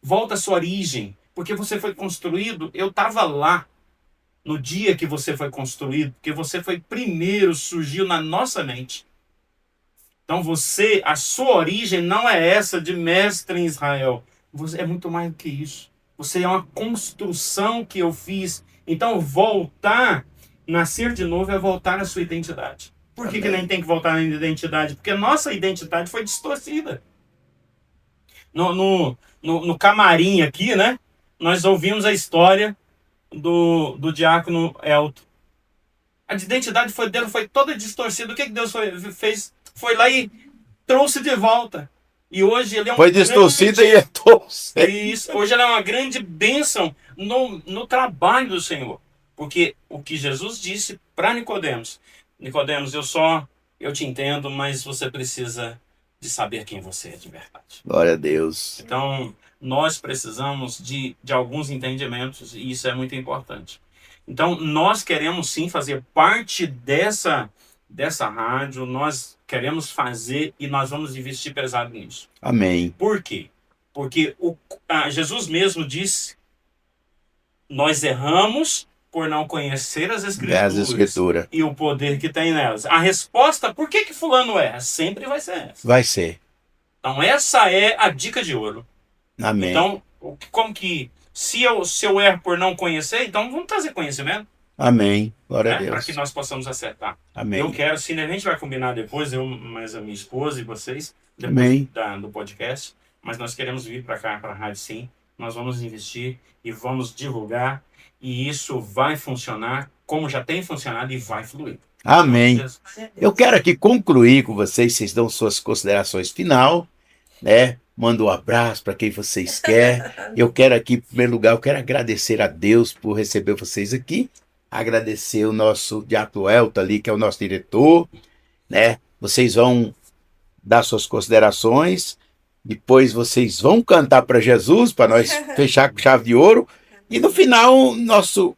volta à sua origem, porque você foi construído. Eu estava lá no dia que você foi construído, porque você foi primeiro, surgiu na nossa mente. Então a sua origem não é essa de mestre em Israel. Você é muito mais do que isso. Você é uma construção que eu fiz. Então nascer de novo é voltar à sua identidade. Por que nem tem que voltar na identidade? Porque a nossa identidade foi distorcida. No camarim aqui, né? Nós ouvimos a história do diácono Elton. A identidade dele foi toda distorcida. O que Deus fez? Foi lá e trouxe de volta. E hoje ele é Foi distorcida e é torcida. Isso. Hoje ele é uma grande bênção no trabalho do Senhor. Porque o que Jesus disse para Nicodemos: Nicodemos, eu te entendo, mas você precisa de saber quem você é de verdade. Glória a Deus. Então, nós precisamos de alguns entendimentos, e isso é muito importante. Então, nós queremos sim fazer parte dessa rádio, nós queremos fazer e nós vamos investir pesado nisso. Amém. Por quê? Porque Jesus mesmo disse: nós erramos por não conhecer as Escrituras e o poder que tem nelas. A resposta, por que fulano erra? Sempre vai ser essa. Vai ser. Então, essa é a dica de ouro. Amém. Então, como que, se eu erro por não conhecer, então vamos trazer conhecimento. Amém. Glória a Deus. Para que nós possamos acertar. Amém. Eu quero, sim, a gente vai combinar depois, mais a minha esposa e vocês, Amém. depois do podcast, mas nós queremos vir para cá, para a rádio, sim. Nós vamos investir e vamos divulgar, e isso vai funcionar como já tem funcionado e vai fluir. Amém. Eu quero aqui concluir com vocês dão suas considerações final, né? Manda um abraço para quem vocês querem. Eu quero aqui, em primeiro lugar, eu quero agradecer a Deus por receber vocês aqui, agradecer o nosso diácono Elton ali, que é o nosso diretor, né? Vocês vão dar suas considerações, depois vocês vão cantar para Jesus, para nós fechar com chave de ouro, e no final, nosso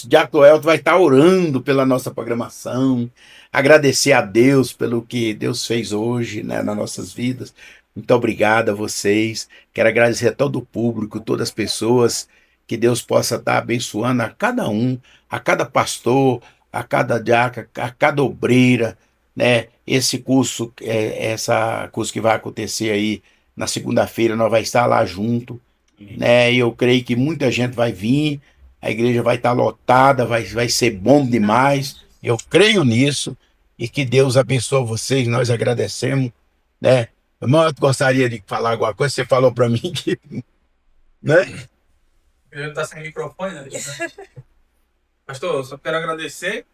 diácono Elton vai estar orando pela nossa programação, agradecer a Deus pelo que Deus fez hoje, né, nas nossas vidas. Muito obrigado a vocês. Quero agradecer a todo o público, todas as pessoas, que Deus possa estar abençoando a cada um, a cada pastor, a cada diácono, a cada obreira, né? Esse curso que vai acontecer aí na segunda-feira, nós vamos estar lá junto, né? E eu creio que muita gente vai vir, a igreja vai estar lotada, vai ser bom demais. Eu creio nisso, e que Deus abençoe vocês. Nós agradecemos, né? Irmão, eu gostaria de falar alguma coisa. Você falou para mim que, né? Ele está sem microfone, né? Pastor, só quero agradecer,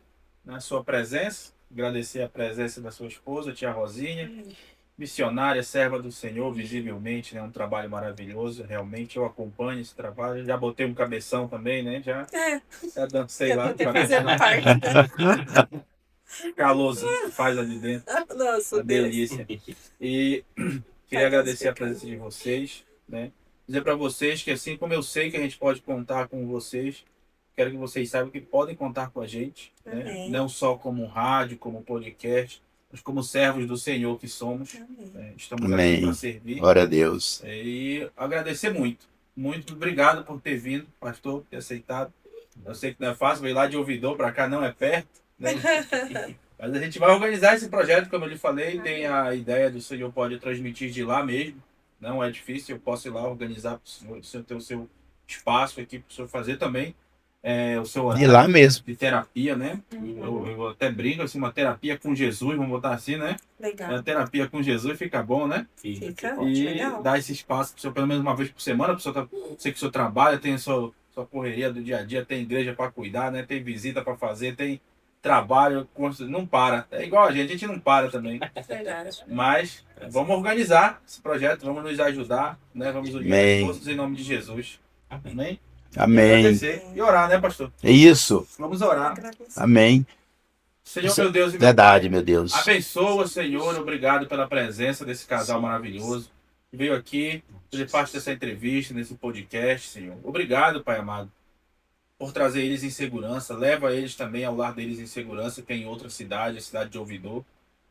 né, a sua presença, agradecer a presença da sua esposa, tia Rosinha, missionária, serva do Senhor, visivelmente, né? Um trabalho maravilhoso, realmente. Eu acompanho esse trabalho, já botei um cabeção também, né? Já dancei lá. Calorzinho que faz ali dentro. Nossa, uma delícia. E queria agradecer a presença de vocês, né? Dizer para vocês que, assim como eu sei que a gente pode contar com vocês, quero que vocês saibam que podem contar com a gente, né? Não só como rádio, como podcast, mas como servos do Senhor que somos. Né? Estamos aqui para servir. Glória a Deus. E agradecer muito. Muito obrigado por ter vindo, pastor, ter aceitado. Eu sei que não é fácil, veio lá de Ouvidor para cá, não é perto, né? Mas a gente vai organizar esse projeto, como eu lhe falei, tem a ideia do Senhor pode transmitir de lá mesmo, não é difícil, eu posso ir lá organizar para o senhor ter o seu espaço aqui, para o senhor fazer também o seu de lá mesmo. de terapia, né? Eu até brinco, assim, uma terapia com Jesus, vamos botar assim, né? Legal. A terapia com Jesus fica bom, né? Fica E legal. dar esse espaço para o senhor pelo menos uma vez por semana, sei que o senhor trabalha, tem a sua correria do dia a dia, tem igreja para cuidar, né? Tem visita para fazer, tem trabalho, não para. É igual a gente não para também. Verdade. Mas vamos organizar esse projeto, vamos nos ajudar, né? Vamos unir as forças em nome de Jesus. Amém? Amém. Agradecer e orar, né, pastor? É isso. Vamos orar. Amém. Senhor, meu Deus e meu Verdade, meu Deus. abençoa, Senhor. Obrigado pela presença desse casal maravilhoso que veio aqui fazer parte dessa entrevista, nesse podcast, Senhor. Obrigado, Pai amado, por trazer eles em segurança. Leva eles também ao lar deles em segurança, que é em outra cidade, a cidade de Ouvidor.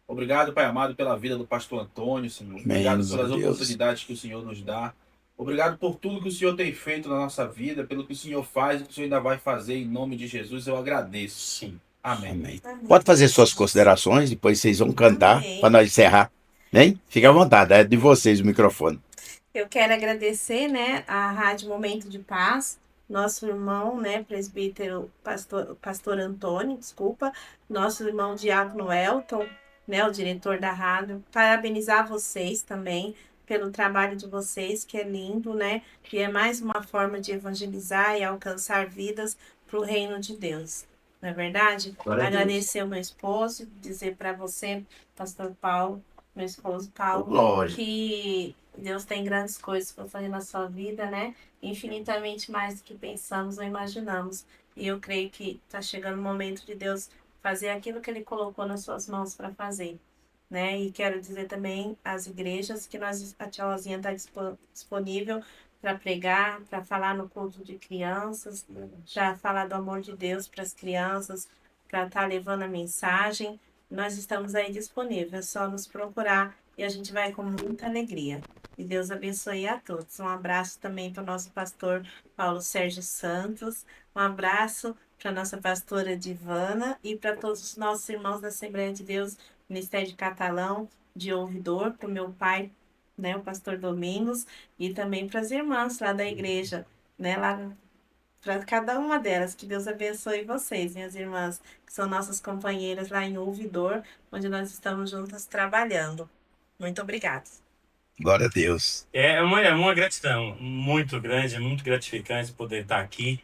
Obrigado, Pai amado, pela vida do pastor Antônio, Senhor. Obrigado Amém, pelas Deus. oportunidades que o Senhor nos dá. Obrigado por tudo que o Senhor tem feito na nossa vida, pelo que o Senhor faz e que o Senhor ainda vai fazer. Em nome de Jesus, eu agradeço. Sim. Amém. Amém. Amém. Pode fazer suas considerações, depois vocês vão cantar Amém. para nós encerrar. Hein? Fique à vontade, é de vocês o microfone. Eu quero agradecer, né, a Rádio Momento de Paz, nosso irmão, né, presbítero pastor Antônio, desculpa, nosso irmão Diácono Elton, né, o diretor da rádio. Parabenizar vocês também pelo trabalho de vocês, que é lindo, né, que é mais uma forma de evangelizar e alcançar vidas para o reino de Deus. Não é verdade? Glória a Deus. Agradecer o meu esposo, dizer para você, pastor Paulo, meu esposo Paulo, Glória. que Deus tem grandes coisas para fazer na sua vida, né? Infinitamente mais do que pensamos ou imaginamos. E eu creio que está chegando o momento de Deus fazer aquilo que Ele colocou nas suas mãos para fazer, né? E quero dizer também às igrejas que a tia Rosinha está disponível para pregar, para falar no culto de crianças, para falar do amor de Deus para as crianças, para estar levando a mensagem. Nós estamos aí disponíveis, é só nos procurar e a gente vai com muita alegria. E Deus abençoe a todos. Um abraço também para o nosso pastor Paulo Sérgio Santos. Um abraço para a nossa pastora Divana e para todos os nossos irmãos da Assembleia de Deus, Ministério de Catalão, de Ouvidor, para o meu pai, né, o pastor Domingos, e também para as irmãs lá da igreja, né, lá para cada uma delas. Que Deus abençoe vocês, minhas irmãs, que são nossas companheiras lá em Ouvidor, onde nós estamos juntas trabalhando. Muito obrigada. Glória a Deus. É uma gratidão muito grande, muito gratificante poder estar aqui.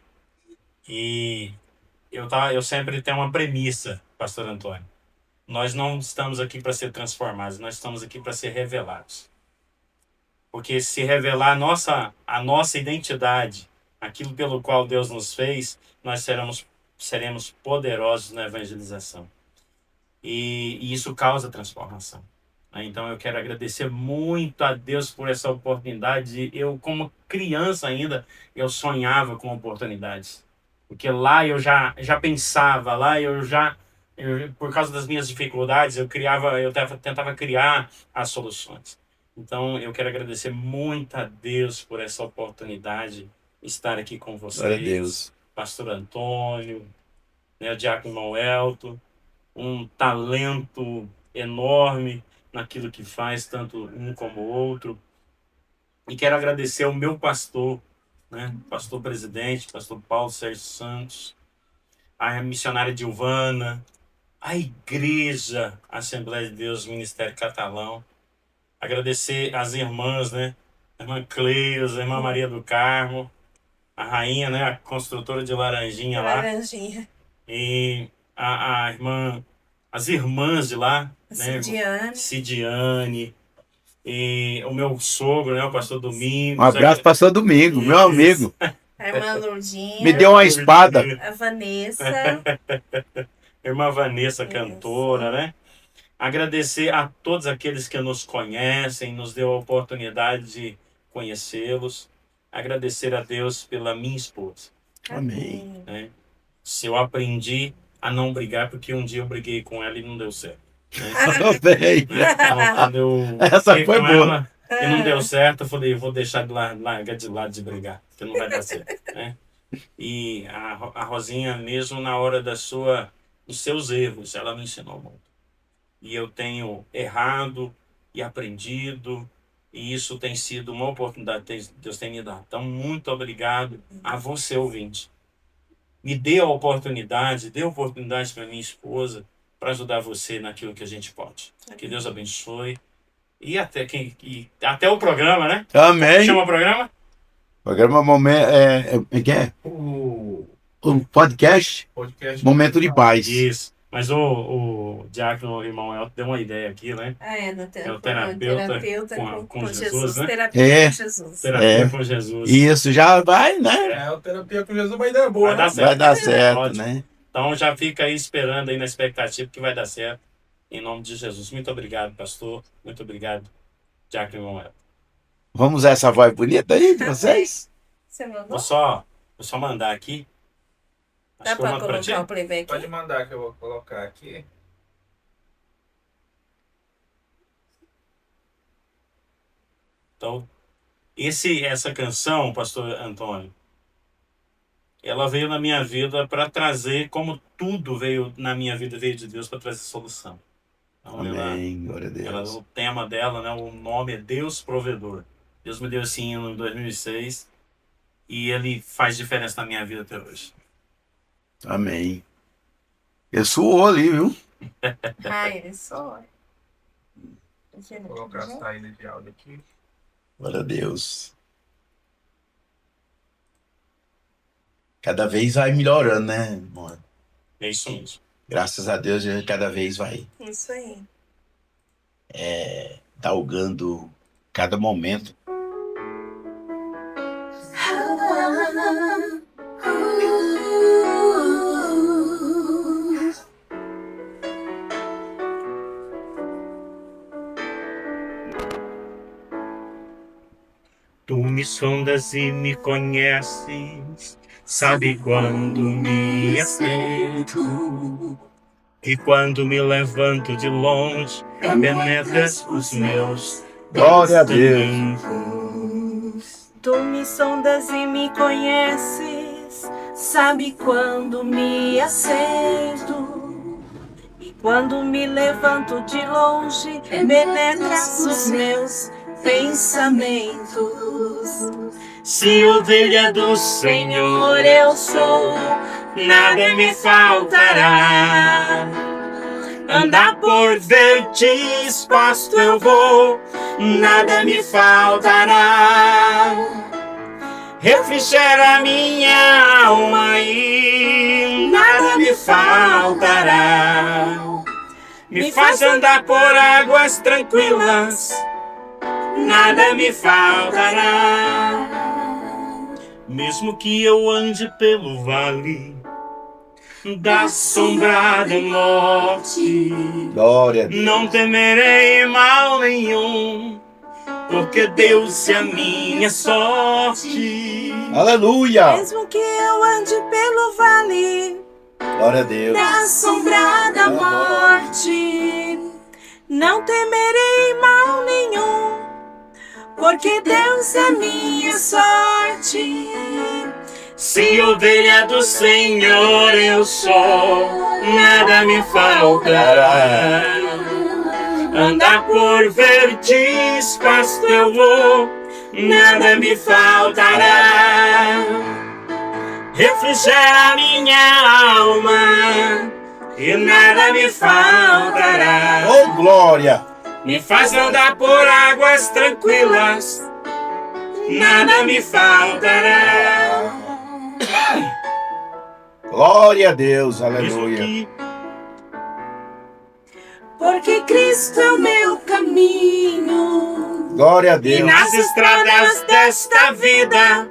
E eu sempre tenho uma premissa, pastor Antônio. Nós não estamos aqui para ser transformados, nós estamos aqui para ser revelados. Porque se revelar a nossa identidade, aquilo pelo qual Deus nos fez, nós seremos poderosos na evangelização. E isso causa transformação. Então eu quero agradecer muito a Deus por essa oportunidade. Eu, como criança ainda, eu sonhava com oportunidades. Porque lá eu já pensava, por causa das minhas dificuldades, eu tentava criar as soluções. Então eu quero agradecer muito a Deus por essa oportunidade de estar aqui com vocês. Glória a Deus. Pastor Antônio, né, o diácono irmão Elton, um talento enorme naquilo que faz, tanto um como o outro. E quero agradecer ao meu pastor, né, pastor presidente, pastor Paulo Sérgio Santos, a missionária Dilvana, a igreja Assembleia de Deus, Ministério Catalão. Agradecer as irmãs, né, a irmã Cleusa, a irmã Maria do Carmo, a rainha, né, a construtora de Laranjinha lá. Laranjinha. E a irmã, as irmãs de lá, né? Cidiane. Cidiane. E o meu sogro, né? O pastor Domingos. Um abraço, pastor Domingo, meu amigo. A irmã Lourdinha. Me deu uma espada. A Vanessa. Irmã Vanessa, cantora, né? Agradecer a todos aqueles que nos conhecem, nos deu a oportunidade de conhecê-los. Agradecer a Deus pela minha esposa. Amém. Né? Se eu aprendi a não brigar, porque um dia eu briguei com ela e não deu certo. Né? Bem. Então, quando eu Essa fiquei foi com boa. ela e não deu certo, eu falei, vou deixar de largar de lado de brigar, porque não vai dar certo. Né? E a Rosinha, mesmo na hora dos seus erros, ela me ensinou muito. E eu tenho errado e aprendido, e isso tem sido uma oportunidade que Deus tem me dado. Então, muito obrigado a você, ouvinte. Me dê a oportunidade, dê oportunidade para minha esposa, para ajudar você naquilo que a gente pode. Que Deus abençoe. E até o programa, né? Amém. Chama o programa? Programa Momento. Que é? O Podcast Momento de Paz. Isso. Mas o diácono irmão Elton deu uma ideia aqui, né? É o terapeuta com Jesus, né? Terapia com Jesus. Terapia com Jesus. Isso, já vai, né? É, o terapia com Jesus, uma ideia boa, Vai dar né? certo. Vai dar certo, Ótimo. né? Então já fica aí esperando aí na expectativa que vai dar certo. Em nome de Jesus. Muito obrigado, pastor. Muito obrigado, diácono irmão Elton. Vamos usar essa voz bonita aí de vocês? Você mandou? Vou só mandar aqui. Dá que eu pra mando pra ti? colocar o playback? Pode mandar que eu vou colocar aqui. Então, essa canção, pastor Antônio, ela veio na minha vida para trazer, como tudo veio na minha vida, veio de Deus para trazer solução. Então, Amém, glória a Deus. o tema dela, né, o nome é Deus Provedor. Deus me deu esse hino em 2006 e ele faz diferença na minha vida até hoje. Amém. Ele suou ali, viu? Ele só. Vou colocar a saída de áudio aqui. Glória a Deus. Cada vez vai melhorando, né, irmão? É isso mesmo. Graças a Deus, a gente cada vez vai Isso aí. galgando cada momento. Tu me sondas e me conheces, sabe quando me aceito. E quando me levanto de longe, penetras os meus Glória a Deus. pensamentos. Tu me sondas e me conheces, sabe quando me aceito. E quando me levanto de longe, penetras os meus pensamentos. Se ovelha do Senhor eu sou, nada me faltará. Andar por verdes pasto eu vou, nada me faltará. Refrigera minha alma e nada me faltará. Me faz andar por águas tranquilas, nada me faltará. Mesmo que eu ande pelo vale da sombra da morte, Glória a Deus. não temerei mal nenhum, porque Deus é a minha sorte. Aleluia. Mesmo que eu ande pelo vale Glória a Deus. da sombra da morte, não temerei mal nenhum, porque Deus é minha sorte. Se ovelha do Senhor eu sou, nada me faltará. Andar por verdes pasto eu vou, nada me faltará. Refrigera minha alma e nada me faltará. Oh, glória. Me faz andar por águas tranquilas, nada me faltará. Glória a Deus. Mesmo Aleluia. que Porque Cristo é o meu caminho, Glória a E Deus. nas estradas desta vida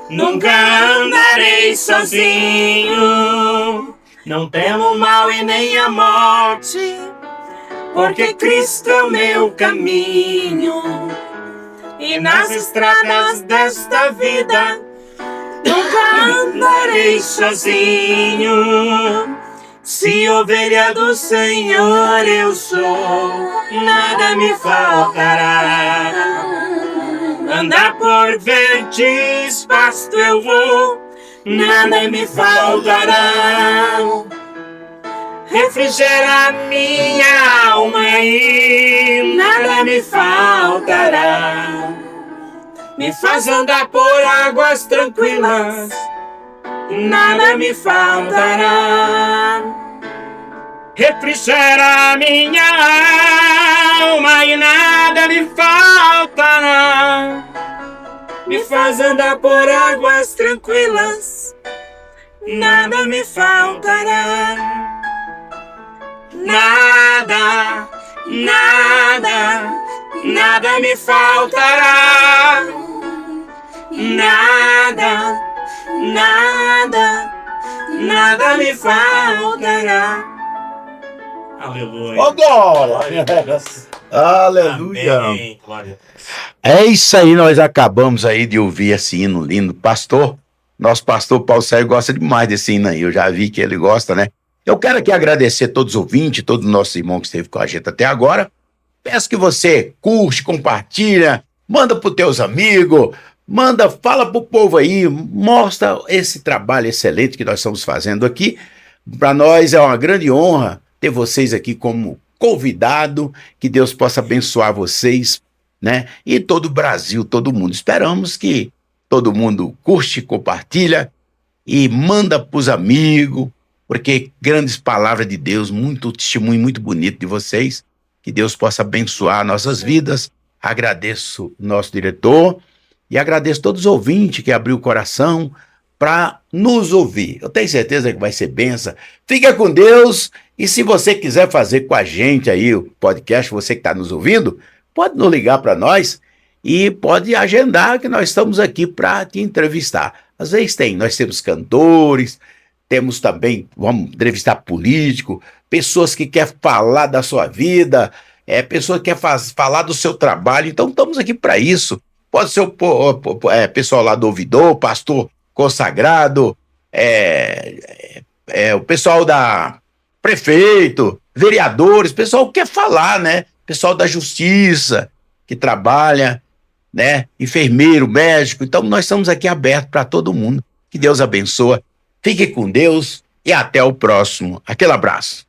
nunca andarei sozinho. Não temo mal e nem a morte, porque Cristo é o meu caminho. E nas estradas desta vida nunca andarei sozinho. Se ovelha do Senhor eu sou, nada me faltará. Andar por verdes pasto eu vou, nada me faltará. Refrigera minha alma e nada me faltará. Me faz andar por águas tranquilas, nada me faltará. Refrigera minha alma e nada me faltará. Me faz andar por águas tranquilas, nada me faltará. Nada, nada, nada me faltará. Nada, nada, nada me faltará. Aleluia. Oh, glória. Aleluia. Amém. Glória. É isso aí, nós acabamos aí de ouvir esse hino lindo. Pastor, Nosso pastor Paulo Sérgio gosta demais desse hino aí, eu já vi que ele gosta, né? Eu quero aqui agradecer a todos os ouvintes, todos os nossos irmãos que esteve com a gente até agora. Peço que você curte, compartilha, manda para os teus amigos, fala para o povo aí, mostra esse trabalho excelente que nós estamos fazendo aqui. Para nós é uma grande honra ter vocês aqui como convidado, que Deus possa abençoar vocês, né? E todo o Brasil, todo mundo. Esperamos que todo mundo curte, compartilha e manda para os amigos, porque grandes palavras de Deus, muito testemunho muito bonito de vocês. Que Deus possa abençoar nossas vidas. Agradeço o nosso diretor e agradeço todos os ouvintes que abriu o coração para nos ouvir. Eu tenho certeza que vai ser bênção. Fica com Deus e se você quiser fazer com a gente aí o podcast, você que está nos ouvindo, pode nos ligar para nós e pode agendar que nós estamos aqui para te entrevistar. Às vezes nós temos cantores, temos também, vamos entrevistar político, pessoas que querem falar da sua vida, pessoas que querem falar do seu trabalho. Então estamos aqui para isso. Pode ser o pessoal lá do ouvidor, pastor consagrado, o pessoal da prefeito, vereadores, pessoal que quer falar, né? Pessoal da justiça que trabalha, né? Enfermeiro, médico. Então nós estamos aqui abertos para todo mundo. Que Deus abençoe. Fique com Deus e até o próximo. Aquele abraço.